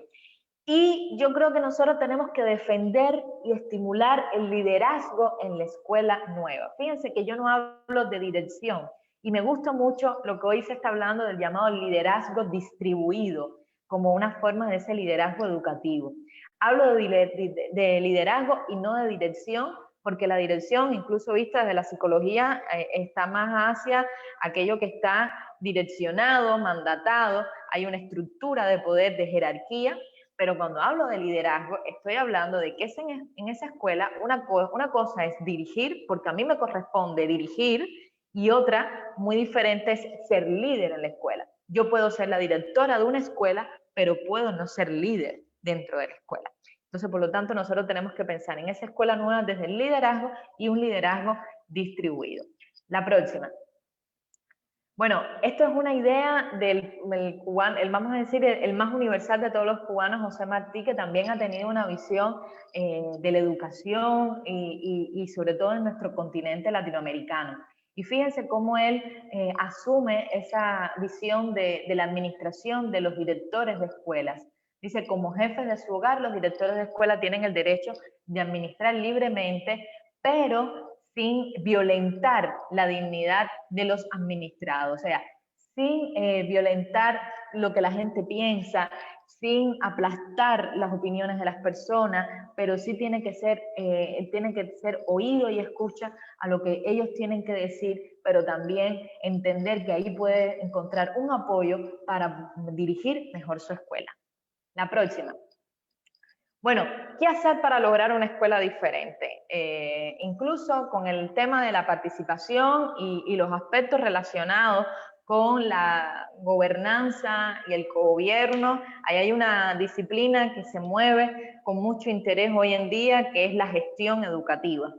Y yo creo que nosotros tenemos que defender y estimular el liderazgo en la escuela nueva. Fíjense que yo no hablo de dirección y me gusta mucho lo que hoy se está hablando del llamado liderazgo distribuido como una forma de ese liderazgo educativo. Hablo de liderazgo y no de dirección, porque la dirección, incluso vista desde la psicología, está más hacia aquello que está direccionado, mandatado, hay una estructura de poder, de jerarquía. Pero cuando hablo de liderazgo, estoy hablando de que en esa escuela una cosa es dirigir, porque a mí me corresponde dirigir, y otra muy diferente es ser líder en la escuela. Yo puedo ser la directora de una escuela, pero puedo no ser líder dentro de la escuela. Entonces, por lo tanto, nosotros tenemos que pensar en esa escuela nueva desde el liderazgo y un liderazgo distribuido. La próxima. Bueno, esto es una idea del cubano, vamos a decir, el más universal de todos los cubanos, José Martí, que también ha tenido una visión de la educación y sobre todo en nuestro continente latinoamericano. Y fíjense cómo él asume esa visión de la administración de los directores de escuelas. Dice, como jefes de su hogar, los directores de escuela tienen el derecho de administrar libremente, pero sin violentar la dignidad de los administrados, o sea, sin violentar lo que la gente piensa, sin aplastar las opiniones de las personas, pero sí tiene que ser oído y escucha a lo que ellos tienen que decir, pero también entender que ahí puede encontrar un apoyo para dirigir mejor su escuela. La próxima. Bueno, ¿qué hacer para lograr una escuela diferente? Incluso con el tema de la participación y los aspectos relacionados con la gobernanza y el cogobierno, ahí hay una disciplina que se mueve con mucho interés hoy en día, que es la gestión educativa.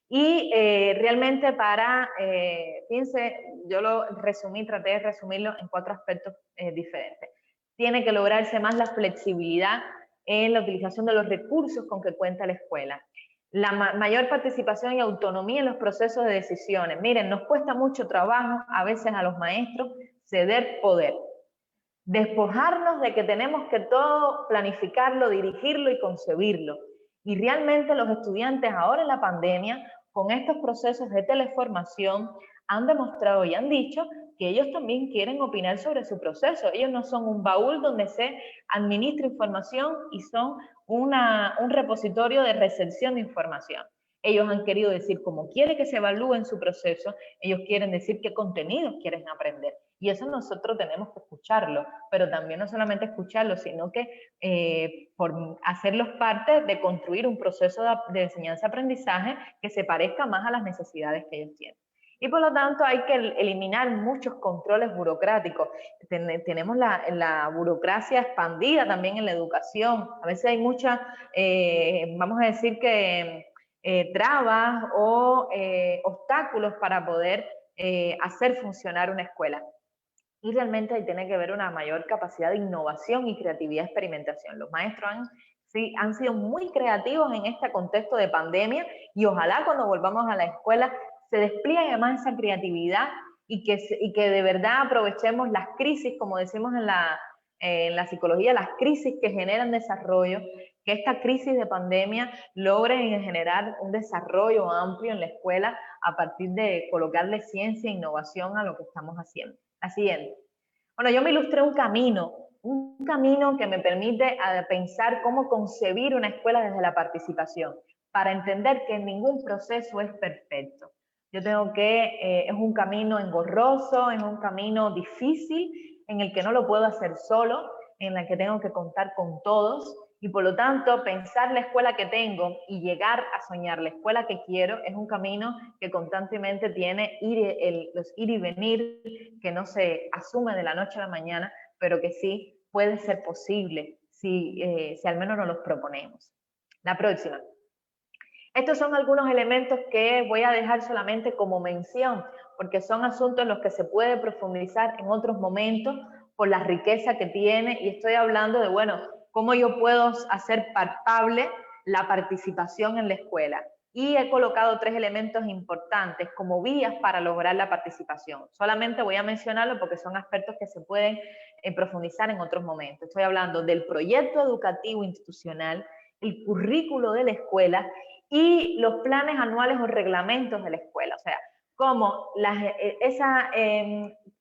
Y realmente fíjense, yo lo resumí, traté de resumirlo en 4 aspectos diferentes. Tiene que lograrse más la flexibilidad en la utilización de los recursos con que cuenta la escuela. La mayor participación y autonomía en los procesos de decisiones. Miren, nos cuesta mucho trabajo a veces a los maestros ceder poder. Despojarnos de que tenemos que todo planificarlo, dirigirlo y concebirlo. Y realmente los estudiantes ahora en la pandemia, con estos procesos de teleformación, han demostrado y han dicho que ellos también quieren opinar sobre su proceso. Ellos no son un baúl donde se administra información y son un repositorio de recepción de información. Ellos han querido decir cómo quiere que se evalúe en su proceso, ellos quieren decir qué contenidos quieren aprender. Y eso nosotros tenemos que escucharlo, pero también no solamente escucharlo, sino que por hacerlos parte de construir un proceso de enseñanza-aprendizaje que se parezca más a las necesidades que ellos tienen. Y por lo tanto hay que eliminar muchos controles burocráticos. Tenemos la burocracia expandida también en la educación. A veces hay muchas, vamos a decir que trabas o obstáculos para poder hacer funcionar una escuela. Y realmente ahí tiene que haber una mayor capacidad de innovación y creatividad de experimentación. Los maestros han sido muy creativos en este contexto de pandemia y ojalá cuando volvamos a la escuela se despliegue más esa creatividad y que de verdad aprovechemos las crisis, como decimos en la psicología, las crisis que generan desarrollo, que esta crisis de pandemia logre generar un desarrollo amplio en la escuela a partir de colocarle ciencia e innovación a lo que estamos haciendo. La siguiente. Bueno, yo me ilustré un camino que me permite pensar cómo concebir una escuela desde la participación, para entender que ningún proceso es perfecto. Yo tengo es un camino engorroso, es un camino difícil, en el que no lo puedo hacer solo, en el que tengo que contar con todos, y por lo tanto pensar la escuela que tengo y llegar a soñar la escuela que quiero es un camino que constantemente tiene los ir y venir, que no se asume de la noche a la mañana, pero que sí puede ser posible si al menos nos los proponemos. La próxima. Estos son algunos elementos que voy a dejar solamente como mención, porque son asuntos en los que se puede profundizar en otros momentos por la riqueza que tiene, y estoy hablando de, bueno, cómo yo puedo hacer palpable la participación en la escuela. y he colocado 3 elementos importantes como vías para lograr la participación. Solamente voy a mencionarlo porque son aspectos que se pueden profundizar en otros momentos. Estoy hablando del proyecto educativo institucional, el currículo de la escuela y los planes anuales o reglamentos de la escuela. O sea, cómo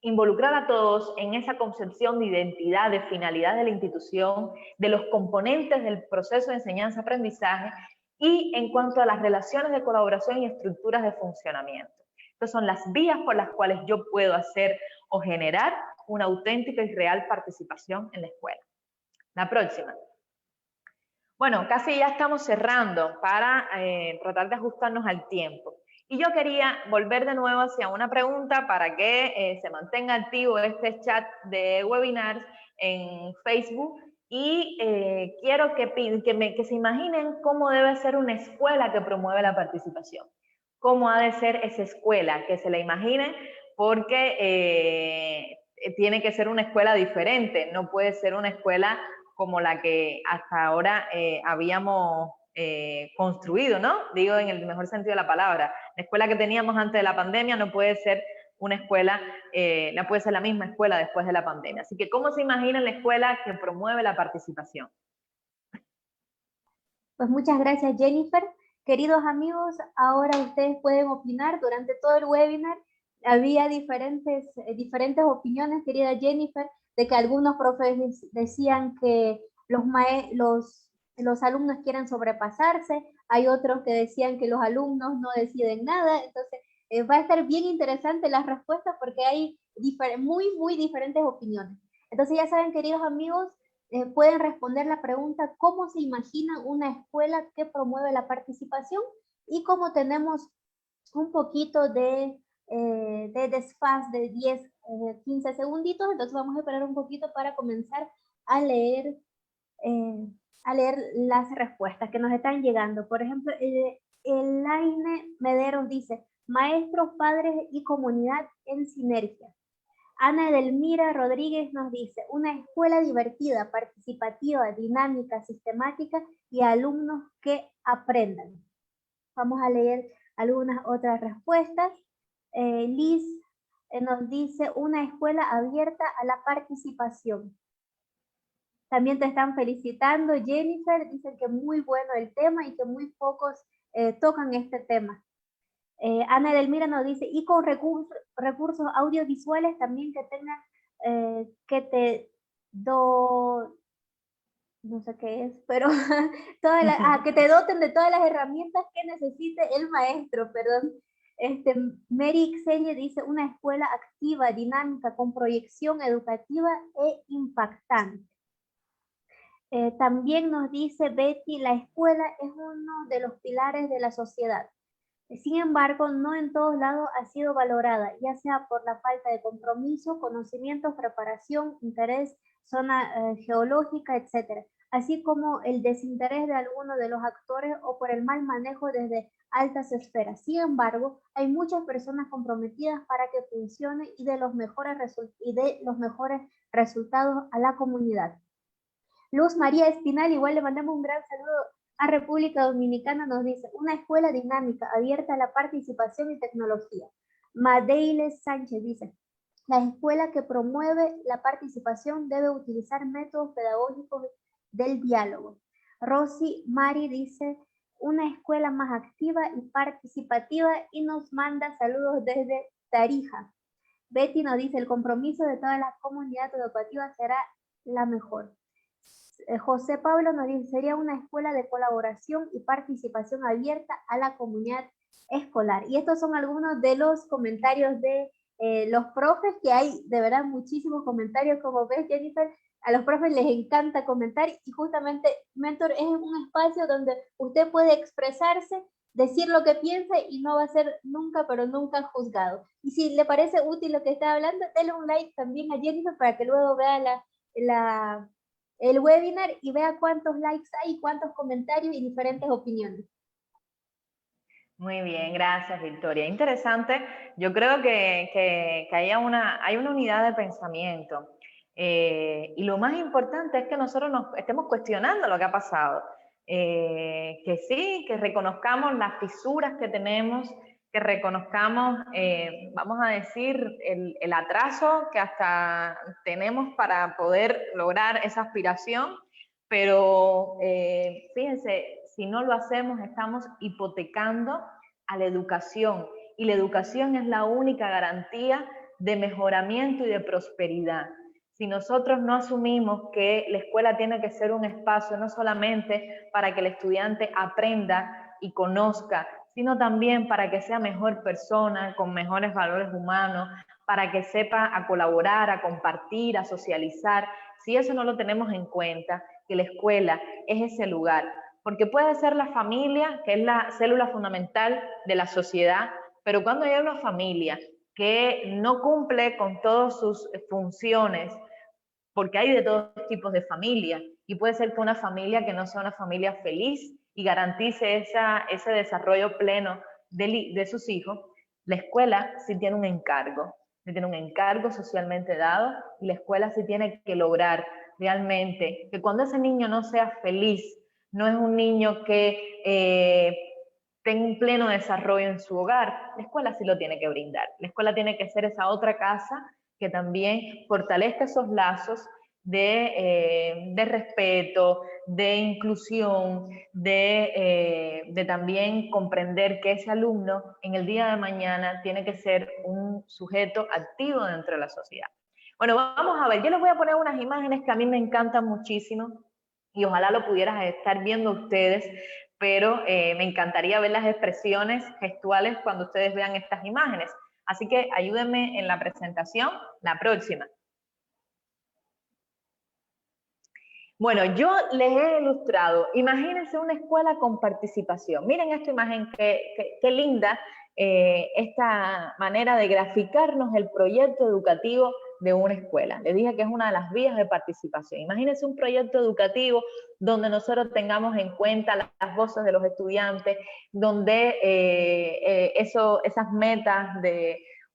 involucrar a todos en esa concepción de identidad, de finalidad de la institución, de los componentes del proceso de enseñanza-aprendizaje y en cuanto a las relaciones de colaboración y estructuras de funcionamiento. Estas son las vías por las cuales yo puedo hacer o generar una auténtica y real participación en la escuela. La próxima. Bueno, casi ya estamos cerrando para tratar de ajustarnos al tiempo. Y yo quería volver de nuevo hacia una pregunta para que se mantenga activo este chat de webinars en Facebook y quiero que se imaginen cómo debe ser una escuela que promueve la participación. Cómo ha de ser esa escuela, que se la imaginen porque tiene que ser una escuela diferente, no puede ser una escuela como la que hasta ahora habíamos construido, ¿no? Digo en el mejor sentido de la palabra. La escuela que teníamos antes de la pandemia no puede ser una escuela, no puede ser la misma escuela después de la pandemia. Así que, ¿cómo se imagina la escuela que promueve la participación? Pues muchas gracias, Jennifer. Queridos amigos, ahora ustedes pueden opinar. Durante todo el webinar había diferentes opiniones, querida Jennifer, de que algunos profes decían que los alumnos quieren sobrepasarse, hay otros que decían que los alumnos no deciden nada. Entonces va a estar bien interesante las respuestas porque hay muy diferentes opiniones. Entonces ya saben, queridos amigos, pueden responder la pregunta ¿cómo se imagina una escuela que promueve la participación? Y como tenemos un poquito de desfase de 10, 15 segunditos, entonces vamos a esperar un poquito para comenzar a leer las respuestas que nos están llegando. Por ejemplo, Elaine Mederos dice, maestros, padres y comunidad en sinergia. Ana Edelmira Rodríguez nos dice, una escuela divertida, participativa, dinámica, sistemática y alumnos que aprendan. Vamos a leer algunas otras respuestas. Liz nos dice, una escuela abierta a la participación. También te están felicitando, Jennifer, dicen que muy bueno el tema y que muy pocos tocan este tema. Ana Edelmira nos dice, y con recursos audiovisuales también que tengan, no sé qué es, pero que te doten de todas las herramientas que necesite el maestro, perdón. Mary Xenie dice, una escuela activa, dinámica, con proyección educativa e impactante. También nos dice Betty, la escuela es uno de los pilares de la sociedad. Sin embargo, no en todos lados ha sido valorada, ya sea por la falta de compromiso, conocimientos, preparación, interés, zona geológica, etc. Así como el desinterés de algunos de los actores o por el mal manejo desde altas esferas. Sin embargo, hay muchas personas comprometidas para que funcione y de los mejores resultados a la comunidad. Luz María Espinal, igual le mandamos un gran saludo a República Dominicana, nos dice, una escuela dinámica, abierta a la participación y tecnología. Madeile Sánchez dice, la escuela que promueve la participación debe utilizar métodos pedagógicos del diálogo. Rosy Mari dice, una escuela más activa y participativa y nos manda saludos desde Tarija. Betty nos dice, el compromiso de todas las comunidades educativas será la mejor. José Pablo nos dice, sería una escuela de colaboración y participación abierta a la comunidad escolar. Y estos son algunos de los comentarios de los profes, que hay de verdad muchísimos comentarios, como ves, Jennifer, a los profes les encanta comentar y justamente Mentor es un espacio donde usted puede expresarse, decir lo que piensa y no va a ser nunca, pero nunca juzgado. Y si le parece útil lo que está hablando, denle un like también a Jennifer para que luego vea el webinar y vea cuántos likes hay, cuántos comentarios y diferentes opiniones. Muy bien, gracias Victoria. Interesante, yo creo que hay una unidad de pensamiento y lo más importante es que nosotros nos estemos cuestionando lo que ha pasado. que sí, que reconozcamos las fisuras que tenemos, que reconozcamos, vamos a decir, el atraso que hasta tenemos para poder lograr esa aspiración, pero fíjense, si no lo hacemos estamos hipotecando a la educación, y la educación es la única garantía de mejoramiento y de prosperidad. Si nosotros no asumimos que la escuela tiene que ser un espacio no solamente para que el estudiante aprenda y conozca, sino también para que sea mejor persona, con mejores valores humanos, para que sepa a colaborar, a compartir, a socializar, si eso no lo tenemos en cuenta, que la escuela es ese lugar, porque puede ser la familia, que es la célula fundamental de la sociedad, pero cuando hay una familia que no cumple con todas sus funciones, porque hay de todos tipos de familia, y puede ser que una familia que no sea una familia feliz y garantice ese desarrollo pleno de sus hijos, la escuela sí tiene un encargo socialmente dado, y la escuela sí tiene que lograr realmente que cuando ese niño no sea feliz, no es un niño que tenga un pleno desarrollo en su hogar, la escuela sí lo tiene que brindar. La escuela tiene que ser esa otra casa que también fortalezca esos lazos de respeto, de inclusión, de también comprender que ese alumno en el día de mañana tiene que ser un sujeto activo dentro de la sociedad. Bueno, vamos a ver, yo les voy a poner unas imágenes que a mí me encantan muchísimo y ojalá lo pudieran estar viendo ustedes, pero me encantaría ver las expresiones gestuales cuando ustedes vean estas imágenes. Así que ayúdenme en la presentación, la próxima. Bueno, yo les he ilustrado, imagínense una escuela con participación. Miren esta imagen, qué linda esta manera de graficarnos el proyecto educativo de una escuela. Les dije que es una de las vías de participación. Imagínense un proyecto educativo donde nosotros tengamos en cuenta las voces de los estudiantes, donde esas metas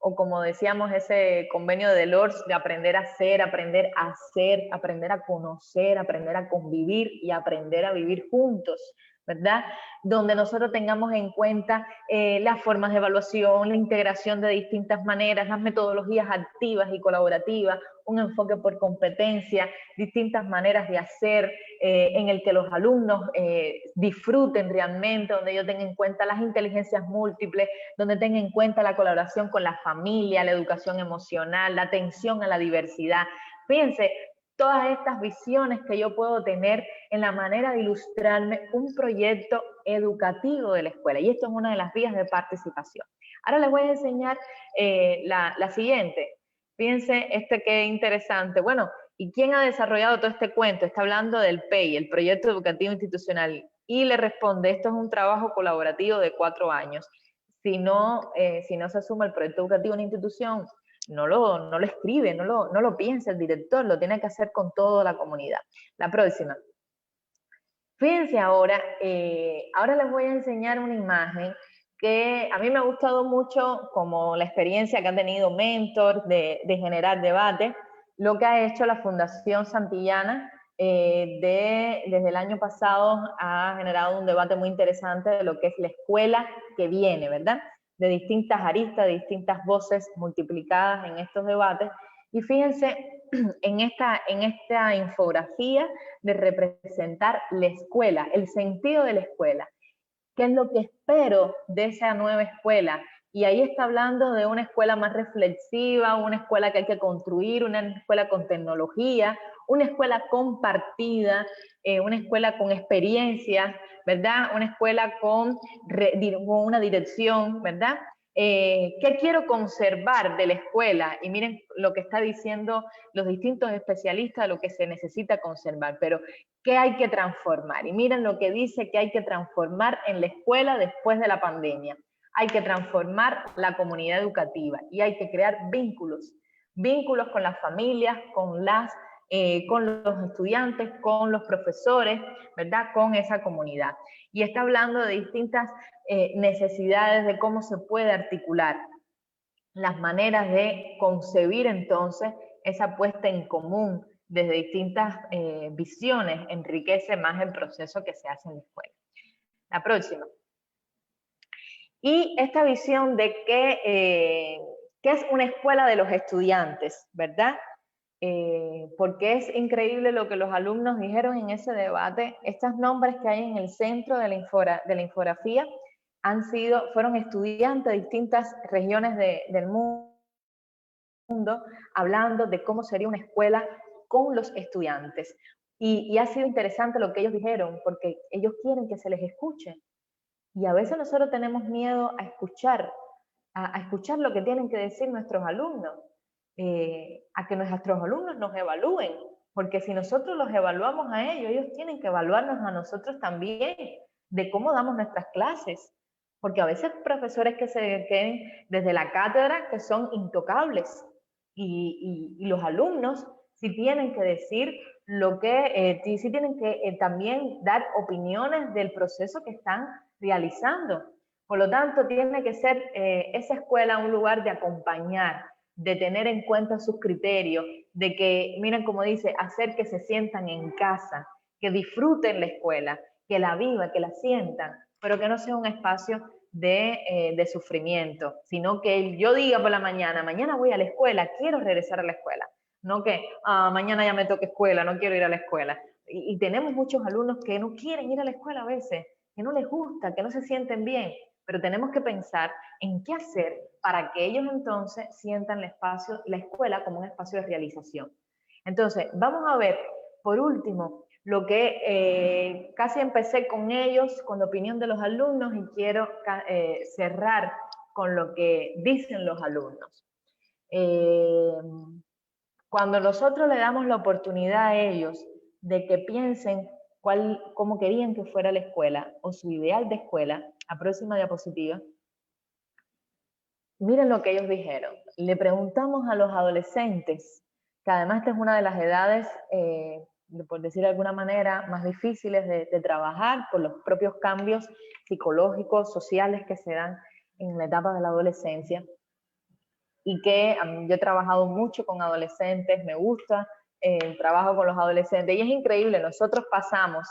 o como decíamos, ese convenio de Delors de aprender a ser, aprender a hacer, aprender a conocer, aprender a convivir y aprender a vivir juntos, ¿verdad? Donde nosotros tengamos en cuenta las formas de evaluación, la integración de distintas maneras, las metodologías activas y colaborativas, un enfoque por competencia, distintas maneras de hacer, en el que los alumnos disfruten realmente, donde ellos tengan en cuenta las inteligencias múltiples, donde tengan en cuenta la colaboración con la familia, la educación emocional, la atención a la diversidad. Fíjense, todas estas visiones que yo puedo tener en la manera de ilustrarme un proyecto educativo de la escuela. Y esto es una de las vías de participación. Ahora les voy a enseñar la siguiente. Fíjense, qué interesante. Bueno, ¿y quién ha desarrollado todo este cuento? Está hablando del PEI, el Proyecto Educativo Institucional. Y le responde, esto es un trabajo colaborativo de 4 años. Si no se suma el proyecto educativo en una institución, no lo escribe, no lo piensa el director, lo tiene que hacer con toda la comunidad. La próxima. Fíjense ahora les voy a enseñar una imagen que a mí me ha gustado mucho, como la experiencia que ha tenido Mentor de generar debate, lo que ha hecho la Fundación Santillana. Desde el año pasado ha generado un debate muy interesante de lo que es la escuela que viene, ¿verdad? De distintas aristas, de distintas voces multiplicadas en estos debates. Y fíjense en esta infografía de representar la escuela, el sentido de la escuela. ¿Qué es lo que espero de esa nueva escuela? Y ahí está hablando de una escuela más reflexiva, una escuela que hay que construir, una escuela con tecnología, una escuela compartida, una escuela con experiencias, ¿verdad? Una escuela con una dirección, ¿verdad? ¿Qué quiero conservar de la escuela? Y miren lo que está diciendo los distintos especialistas de lo que se necesita conservar, pero ¿qué hay que transformar? Y miren lo que dice que hay que transformar en la escuela después de la pandemia. Hay que transformar la comunidad educativa y hay que crear vínculos con las familias, con los estudiantes, con los profesores, ¿verdad? Con esa comunidad. Y está hablando de distintas necesidades de cómo se puede articular las maneras de concebir entonces esa puesta en común desde distintas visiones, enriquece más el proceso que se hace en la escuela. La próxima. Y esta visión de que es una escuela de los estudiantes, ¿verdad? Porque es increíble lo que los alumnos dijeron en ese debate. Estos nombres que hay en el centro de la infografía fueron estudiantes de distintas regiones del mundo, hablando de cómo sería una escuela con los estudiantes. Y ha sido interesante lo que ellos dijeron, porque ellos quieren que se les escuche. Y a veces nosotros tenemos miedo a escuchar lo que tienen que decir nuestros alumnos, a que nuestros alumnos nos evalúen, porque si nosotros los evaluamos a ellos tienen que evaluarnos a nosotros también, de cómo damos nuestras clases, porque a veces profesores que se queden desde la cátedra que son intocables, y los alumnos sí tienen que decir sí tienen que también dar opiniones del proceso que están realizando. Por lo tanto, tiene que ser esa escuela un lugar de acompañar, de tener en cuenta sus criterios, de que, miren como dice, hacer que se sientan en casa, que disfruten la escuela, que la vivan, que la sientan, pero que no sea un espacio de sufrimiento, sino que yo diga por la mañana voy a la escuela, quiero regresar a la escuela, no que mañana ya me toca escuela, no quiero ir a la escuela. Y tenemos muchos alumnos que no quieren ir a la escuela a veces, que no les gusta, que no se sienten bien, pero tenemos que pensar en qué hacer para que ellos entonces sientan la escuela como un espacio de realización. Entonces, vamos a ver, por último, lo que casi empecé con ellos, con la opinión de los alumnos, y quiero cerrar con lo que dicen los alumnos. Cuando nosotros le damos la oportunidad a ellos de que piensen cómo querían que fuera la escuela o su ideal de escuela, la próxima diapositiva, miren lo que ellos dijeron. Le preguntamos a los adolescentes, que además esta es una de las edades, por decir de alguna manera, más difíciles de trabajar por los propios cambios psicológicos, sociales que se dan en la etapa de la adolescencia. Y que yo he trabajado mucho con adolescentes, me gusta el trabajo con los adolescentes, y es increíble, nosotros pasamos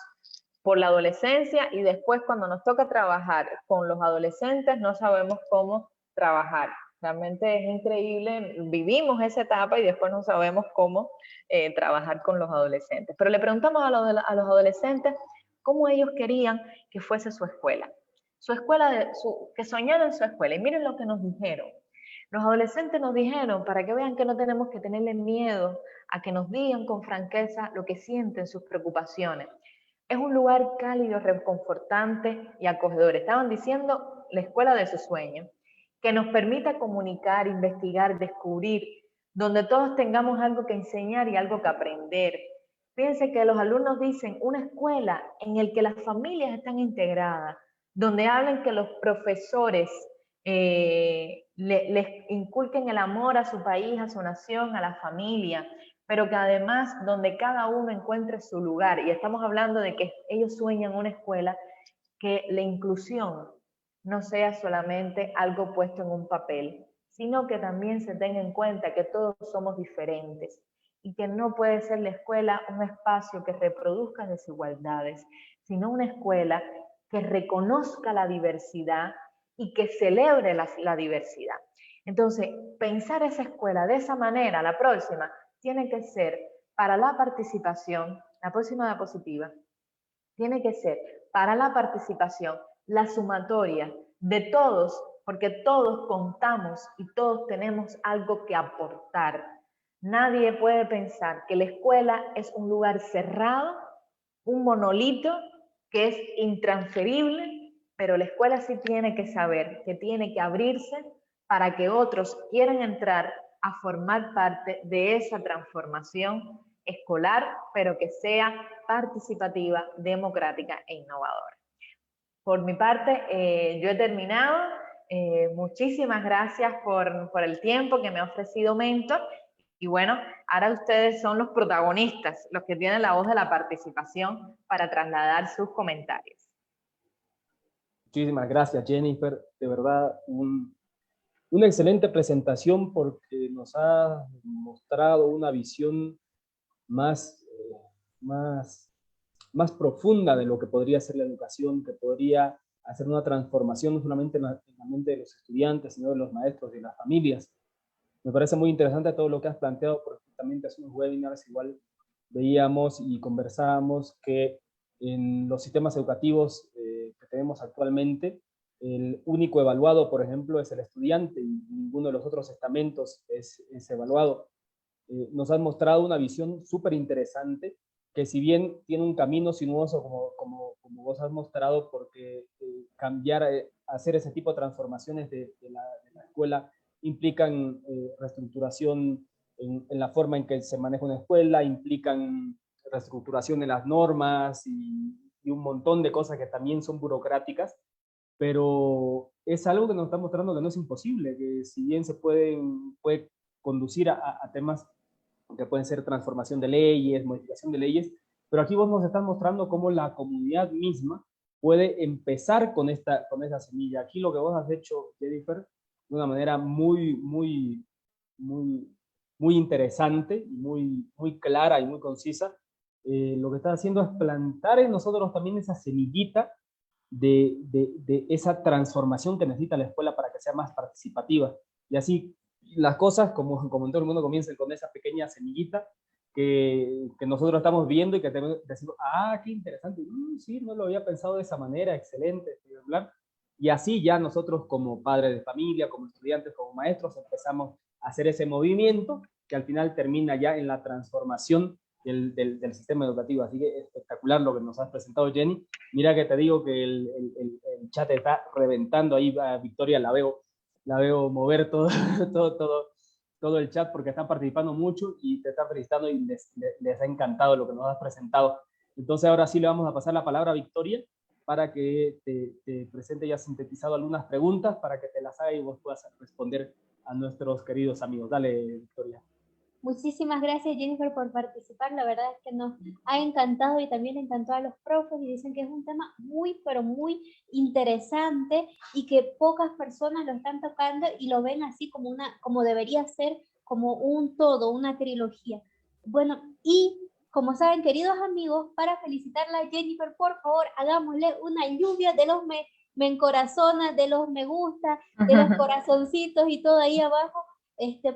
por la adolescencia y después cuando nos toca trabajar con los adolescentes no sabemos cómo trabajar. Realmente es increíble, vivimos esa etapa y después no sabemos cómo trabajar con los adolescentes. Pero le preguntamos a los adolescentes cómo ellos querían que fuese su escuela. Que soñaran su escuela. Y miren lo que nos dijeron. Los adolescentes nos dijeron, para que vean que no tenemos que tenerle miedo a que nos digan con franqueza lo que sienten, sus preocupaciones. Es un lugar cálido, reconfortante y acogedor. Estaban diciendo la escuela de sus sueños, que nos permita comunicar, investigar, descubrir, donde todos tengamos algo que enseñar y algo que aprender. Fíjense que los alumnos dicen una escuela en la que las familias están integradas, donde hablan que los profesores les inculquen el amor a su país, a su nación, a la familia, pero que además donde cada uno encuentre su lugar. Y estamos hablando de que ellos sueñan una escuela que la inclusión no sea solamente algo puesto en un papel, sino que también se tenga en cuenta que todos somos diferentes y que no puede ser la escuela un espacio que reproduzca desigualdades, sino una escuela que reconozca la diversidad y que celebre la diversidad. Entonces, pensar esa escuela de esa manera, la próxima, tiene que ser para la participación, la próxima diapositiva, tiene que ser para la participación, la sumatoria de todos, porque todos contamos y todos tenemos algo que aportar. Nadie puede pensar que la escuela es un lugar cerrado, un monolito que es intransferible, pero la escuela sí tiene que saber que tiene que abrirse para que otros quieran entrar a formar parte de esa transformación escolar, pero que sea participativa, democrática e innovadora. Por mi parte, yo he terminado. Muchísimas gracias por el tiempo que me ha ofrecido Mentor. Y bueno, ahora ustedes son los protagonistas, los que tienen la voz de la participación para trasladar sus comentarios. Muchísimas gracias, Jennifer. De verdad, una excelente presentación porque nos ha mostrado una visión más, más profunda de lo que podría ser la educación, que podría hacer una transformación no solamente en la mente de los estudiantes, sino de los maestros, de las familias. Me parece muy interesante todo lo que has planteado, porque justamente hace unos webinars igual veíamos y conversábamos que en los sistemas educativos que tenemos actualmente, el único evaluado, por ejemplo, es el estudiante y ninguno de los otros estamentos es evaluado. Nos han mostrado una visión súper interesante, que si bien tiene un camino sinuoso, como vos has mostrado, porque cambiar, hacer ese tipo de transformaciones de la escuela implican reestructuración en la forma en que se maneja una escuela, implican reestructuración en las normas y un montón de cosas que también son burocráticas, pero es algo que nos está mostrando que no es imposible, que si bien se puede conducir a temas que pueden ser transformación de leyes, modificación de leyes, pero aquí vos nos estás mostrando cómo la comunidad misma puede empezar con esa semilla. Aquí lo que vos has hecho, Jennifer, de una manera muy interesante, muy clara y muy concisa, lo que estás haciendo es plantar en nosotros también esa semillita de esa transformación que necesita la escuela para que sea más participativa. Y así las cosas, como en todo el mundo, comienzan con esa pequeña semillita que nosotros estamos viendo y que decimos, ah, qué interesante, sí, no lo había pensado de esa manera, excelente, bla. Y así ya nosotros como padres de familia, como estudiantes, como maestros, empezamos a hacer ese movimiento que al final termina ya en la transformación del sistema educativo. Así que espectacular lo que nos has presentado, Jenny. Mira que te digo que el chat está reventando ahí, a Victoria la veo mover todo el chat porque están participando mucho y te están felicitando y les ha encantado lo que nos has presentado. Entonces ahora sí le vamos a pasar la palabra a Victoria para que te presente ya sintetizado algunas preguntas para que te las haga y vos puedas responder a nuestros queridos amigos. Dale, Victoria. Muchísimas gracias, Jennifer, por participar. La verdad es que nos ha encantado y también le encantó a los profes y dicen que es un tema muy, pero muy interesante y que pocas personas lo están tocando y lo ven así como debería ser, como un todo, una trilogía. Bueno, y como saben, queridos amigos, para felicitarla a Jennifer, por favor, hagámosle una lluvia de los me encorazona, de los me gusta, de los corazoncitos y todo ahí abajo,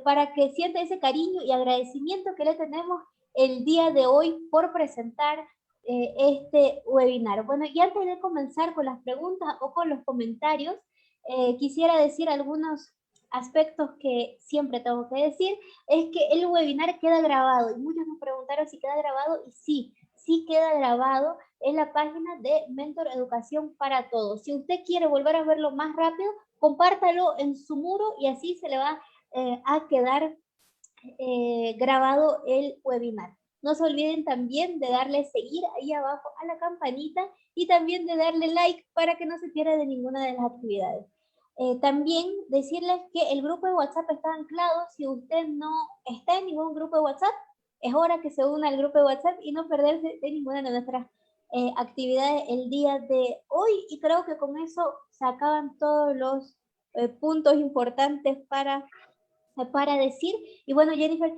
para que sienta ese cariño y agradecimiento que le tenemos el día de hoy por presentar este webinar. Bueno, y antes de comenzar con las preguntas o con los comentarios, quisiera decir algunos aspectos que siempre tengo que decir, es que el webinar queda grabado, y muchos nos preguntaron si queda grabado, y sí queda grabado en la página de Mentor Educación para Todos. Si usted quiere volver a verlo más rápido, compártalo en su muro y así se le va a quedar grabado el webinar. No se olviden también de darle seguir ahí abajo a la campanita y también de darle like para que no se pierda de ninguna de las actividades. También decirles que el grupo de WhatsApp está anclado. Si usted no está en ningún grupo de WhatsApp, es hora que se una al grupo de WhatsApp y no perderse de ninguna de nuestras actividades el día de hoy. Y creo que con eso se acaban todos los puntos importantes para decir. Y bueno, Jennifer,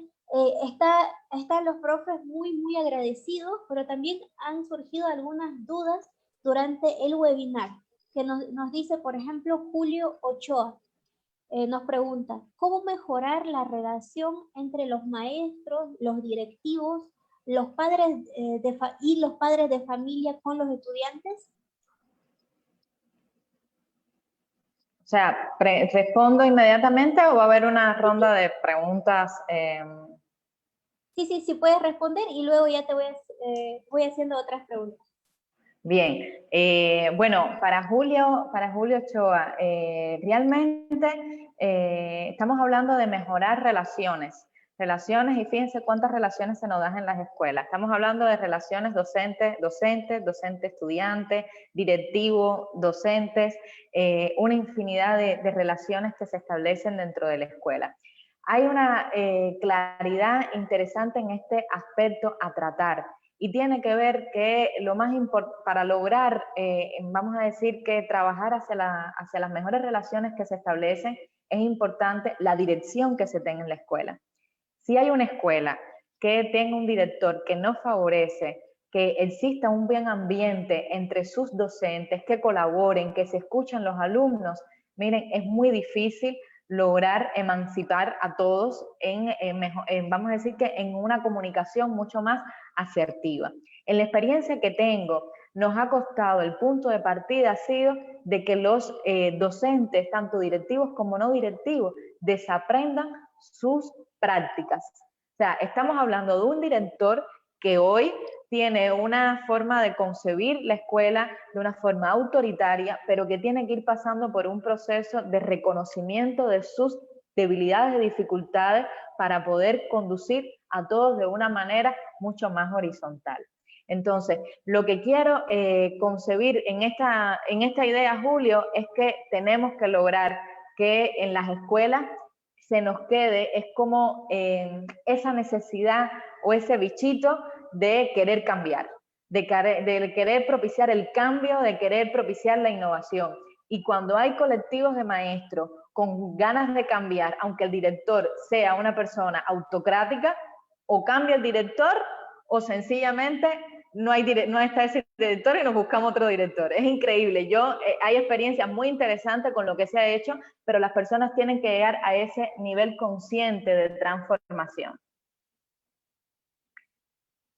están los profes muy agradecidos, pero también han surgido algunas dudas durante el webinar, que nos dice, por ejemplo, Julio Ochoa, nos pregunta, ¿cómo mejorar la relación entre los maestros, los directivos, los padres y los padres de familia con los estudiantes? O sea, ¿respondo inmediatamente o va a haber una ronda de preguntas? Sí, puedes responder y luego ya te voy haciendo otras preguntas. Bien, bueno, para Julio Ochoa, realmente estamos hablando de mejorar relaciones y fíjense cuántas relaciones se nos dan en las escuelas. Estamos hablando de relaciones docente-estudiante, directivo, docentes, una infinidad de relaciones que se establecen dentro de la escuela. Hay una claridad interesante en este aspecto a tratar. Y tiene que ver que lo más importante, para lograr, vamos a decir que trabajar hacia las mejores relaciones que se establecen, es importante la dirección que se tenga en la escuela. Si hay una escuela que tenga un director que no favorece que exista un buen ambiente entre sus docentes, que colaboren, que se escuchen los alumnos, miren, es muy difícil lograr emancipar a todos vamos a decir que en una comunicación mucho más asertiva. En la experiencia que tengo, nos ha costado, el punto de partida ha sido de que los docentes, tanto directivos como no directivos, desaprendan sus prácticas. O sea, estamos hablando de un director que hoy tiene una forma de concebir la escuela de una forma autoritaria, pero que tiene que ir pasando por un proceso de reconocimiento de sus debilidades y dificultades para poder conducir a todos de una manera mucho más horizontal. Entonces, lo que quiero concebir en esta idea, Julio, es que tenemos que lograr que en las escuelas se nos quede, es como esa necesidad o ese bichito de querer cambiar, de querer propiciar el cambio, de querer propiciar la innovación. Y cuando hay colectivos de maestros con ganas de cambiar, aunque el director sea una persona autocrática, o cambia el director o sencillamente no está ese director y nos buscamos otro director. Es increíble. Hay experiencias muy interesantes con lo que se ha hecho, pero las personas tienen que llegar a ese nivel consciente de transformación.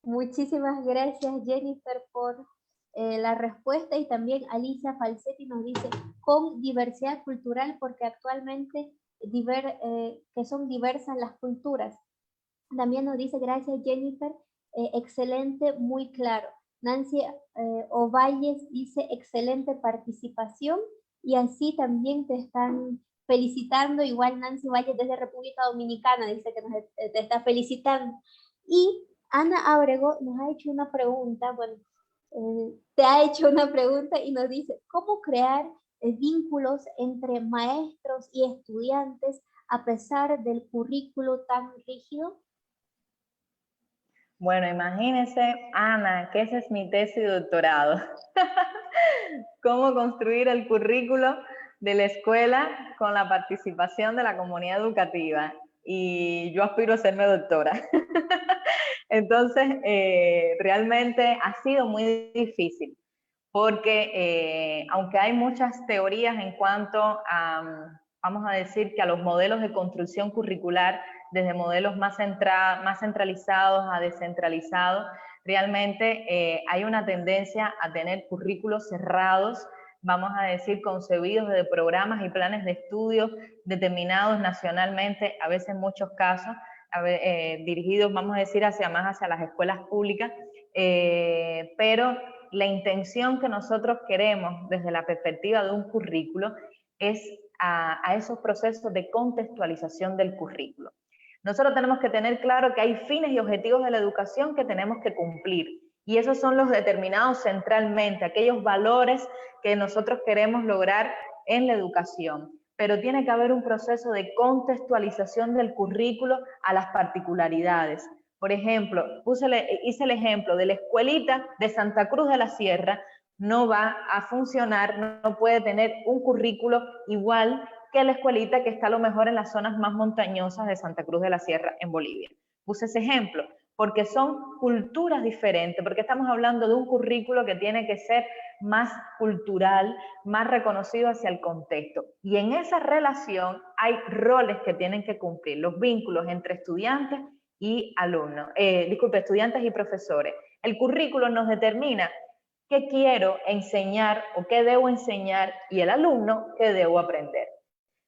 Muchísimas gracias, Jennifer, por la respuesta, y también Alicia Falsetti nos dice con diversidad cultural, porque actualmente que son diversas las culturas. También nos dice gracias, Jennifer, excelente, muy claro. Nancy Ovalles dice excelente participación, y así también te están felicitando, igual Nancy Ovalles desde República Dominicana dice que te está felicitando. Y Ana Ábrego nos ha hecho una pregunta, bueno, te ha hecho una pregunta y nos dice, ¿cómo crear vínculos entre maestros y estudiantes a pesar del currículo tan rígido? Bueno, imagínense, Ana, que esa es mi tesis de doctorado. Cómo construir el currículo de la escuela con la participación de la comunidad educativa. Y yo aspiro a serme doctora. Entonces, realmente ha sido muy difícil, porque aunque hay muchas teorías en cuanto a, vamos a decir que a los modelos de construcción curricular, desde modelos más centralizados a descentralizados, realmente hay una tendencia a tener currículos cerrados, vamos a decir, concebidos desde programas y planes de estudios determinados nacionalmente, a veces en muchos casos, dirigidos, vamos a decir, más hacia las escuelas públicas, pero la intención que nosotros queremos desde la perspectiva de un currículo es a esos procesos de contextualización del currículo. Nosotros tenemos que tener claro que hay fines y objetivos de la educación que tenemos que cumplir, y esos son los determinados centralmente, aquellos valores que nosotros queremos lograr en la educación. Pero tiene que haber un proceso de contextualización del currículo a las particularidades. Por ejemplo, hice el ejemplo de la escuelita de Santa Cruz de la Sierra, no va a funcionar, no puede tener un currículo igual que la escuelita que está a lo mejor en las zonas más montañosas de Santa Cruz de la Sierra en Bolivia. Puse ese ejemplo porque son culturas diferentes, porque estamos hablando de un currículo que tiene que ser más cultural, más reconocido hacia el contexto. Y en esa relación hay roles que tienen que cumplir, los vínculos entre estudiantes y alumnos, estudiantes y profesores. El currículo nos determina qué quiero enseñar o qué debo enseñar, y el alumno qué debo aprender.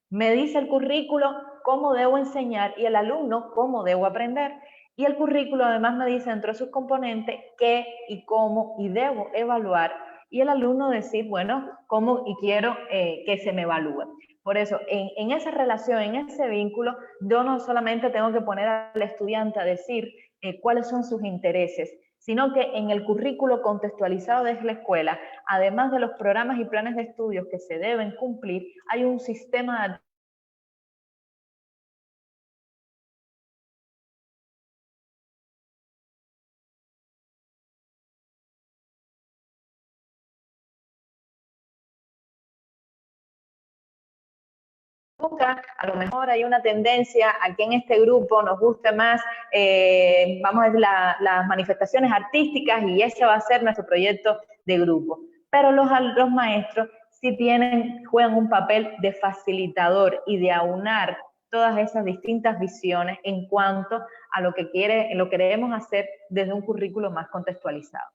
Me dice el currículo cómo debo enseñar y el alumno cómo debo aprender. Y el currículo además me dice dentro de sus componentes qué y cómo y debo evaluar, y el alumno decir, bueno, cómo y quiero que se me evalúe. Por eso, en esa relación, en ese vínculo, yo no solamente tengo que poner al estudiante a decir cuáles son sus intereses, sino que en el currículo contextualizado desde la escuela, además de los programas y planes de estudios que se deben cumplir, hay un sistema de gusta, a lo mejor hay una tendencia a que en este grupo nos guste más, vamos a decir, las manifestaciones artísticas y ese va a ser nuestro proyecto de grupo. Pero los maestros sí juegan un papel de facilitador y de aunar todas esas distintas visiones en cuanto a lo que queremos hacer desde un currículo más contextualizado.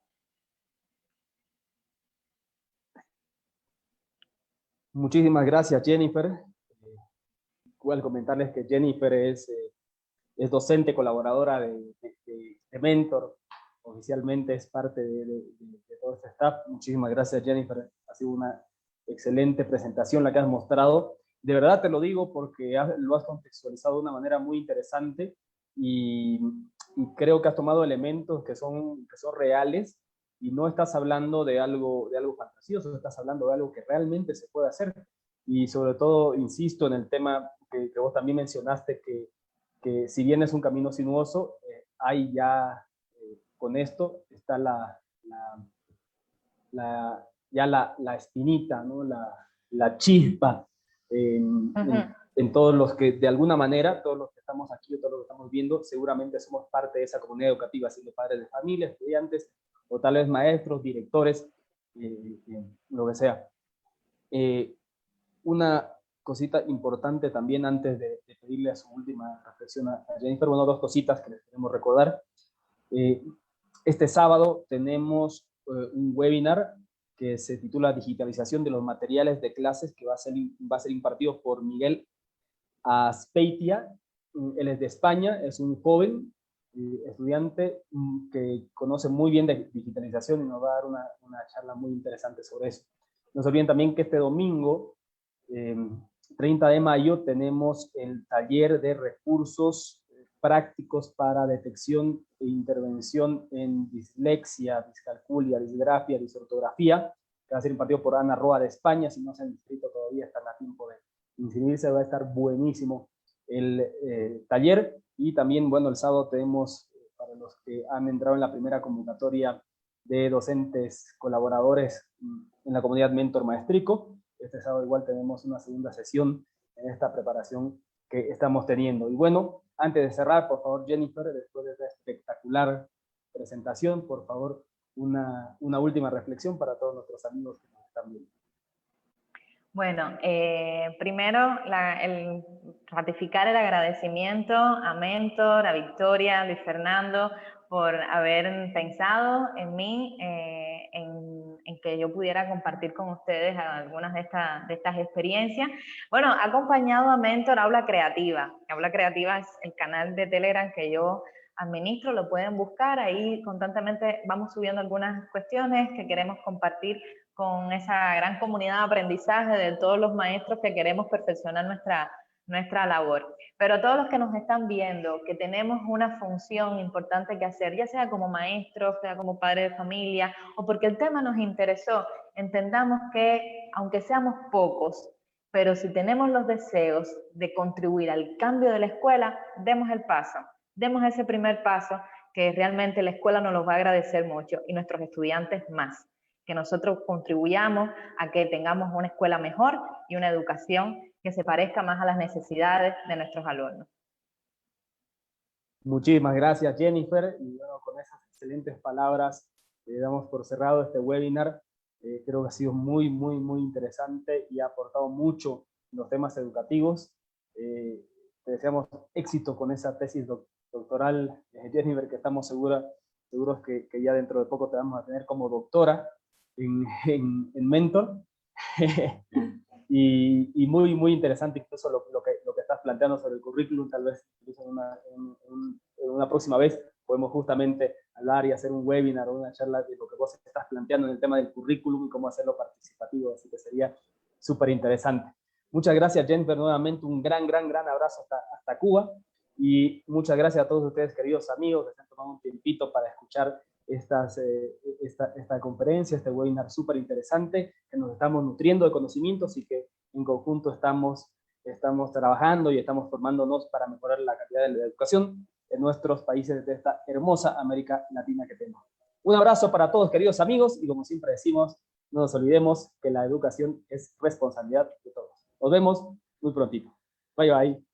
Muchísimas gracias, Jennifer. Igual comentarles que Jennifer es docente colaboradora de Mentor, oficialmente es parte de todo este staff. Muchísimas gracias, Jennifer. Ha sido una excelente presentación la que has mostrado. De verdad te lo digo porque lo has contextualizado de una manera muy interesante y creo que has tomado elementos que son reales y no estás hablando de algo fantasioso, estás hablando de algo que realmente se puede hacer. Y sobre todo, insisto en el tema que vos también mencionaste, que si bien es un camino sinuoso, hay ya, con esto, está la espinita, ¿no? la chispa en todos los que, de alguna manera, todos los que estamos aquí o todos los que estamos viendo, seguramente somos parte de esa comunidad educativa, siendo padres de familia, estudiantes, o tal vez maestros, directores, lo que sea. Una cosita importante también antes de pedirle a su última reflexión a Jennifer, bueno, dos cositas que les queremos recordar. Este sábado tenemos un webinar que se titula Digitalización de los materiales de clases, que va a ser impartido por Miguel Azpeitia. Él es de España, es un joven estudiante que conoce muy bien de digitalización y nos va a dar una charla muy interesante sobre eso. No se olviden también que este domingo, 30 de mayo, tenemos el taller de recursos prácticos para detección e intervención en dislexia, discalculia, disgrafia, disortografía, que va a ser impartido por Ana Roa de España. Si no se han inscrito todavía, están a tiempo de inscribirse, va a estar buenísimo el taller. Y también, bueno, el sábado tenemos, para los que han entrado en la primera convocatoria de docentes colaboradores en la comunidad Mentor Maestrico, este sábado igual tenemos una segunda sesión en esta preparación que estamos teniendo. Y bueno, antes de cerrar, por favor, Jennifer, después de esta espectacular presentación, por favor, una última reflexión para todos nuestros amigos que nos están viendo. Bueno, primero el ratificar el agradecimiento a Mentor, a Victoria, a Luis Fernando, por haber pensado en mí, en que yo pudiera compartir con ustedes algunas de estas experiencias. Bueno, ha acompañado a Mentor Aula Creativa. Aula Creativa es el canal de Telegram que yo administro, lo pueden buscar, ahí constantemente vamos subiendo algunas cuestiones que queremos compartir con esa gran comunidad de aprendizaje de todos los maestros que queremos perfeccionar nuestra labor. Pero todos los que nos están viendo, que tenemos una función importante que hacer, ya sea como maestros, sea como padres de familia, o porque el tema nos interesó, entendamos que, aunque seamos pocos, pero si tenemos los deseos de contribuir al cambio de la escuela, demos el paso, demos ese primer paso, que realmente la escuela nos lo va a agradecer mucho, y nuestros estudiantes más. Que nosotros contribuyamos a que tengamos una escuela mejor y una educación que se parezca más a las necesidades de nuestros alumnos. Muchísimas gracias, Jennifer, y bueno, con esas excelentes palabras damos por cerrado este webinar. Creo que ha sido muy, muy, muy interesante y ha aportado mucho en los temas educativos. Te deseamos éxito con esa tesis doctoral, Jennifer, que estamos seguros que ya dentro de poco te vamos a tener como doctora en Mentor. y muy, muy interesante incluso lo que estás planteando sobre el currículum. Tal vez incluso en una próxima vez podemos justamente hablar y hacer un webinar o una charla de lo que vos estás planteando en el tema del currículum y cómo hacerlo participativo, así que sería súper interesante. Muchas gracias, Jennifer, nuevamente un gran abrazo hasta Cuba, y muchas gracias a todos ustedes, queridos amigos, que se han tomado un tiempito para escuchar esta conferencia, este webinar súper interesante, que nos estamos nutriendo de conocimientos y que en conjunto estamos trabajando y estamos formándonos para mejorar la calidad de la educación en nuestros países de esta hermosa América Latina que tenemos. Un abrazo para todos, queridos amigos, y como siempre decimos, no nos olvidemos que la educación es responsabilidad de todos. Nos vemos muy prontito. Bye, bye.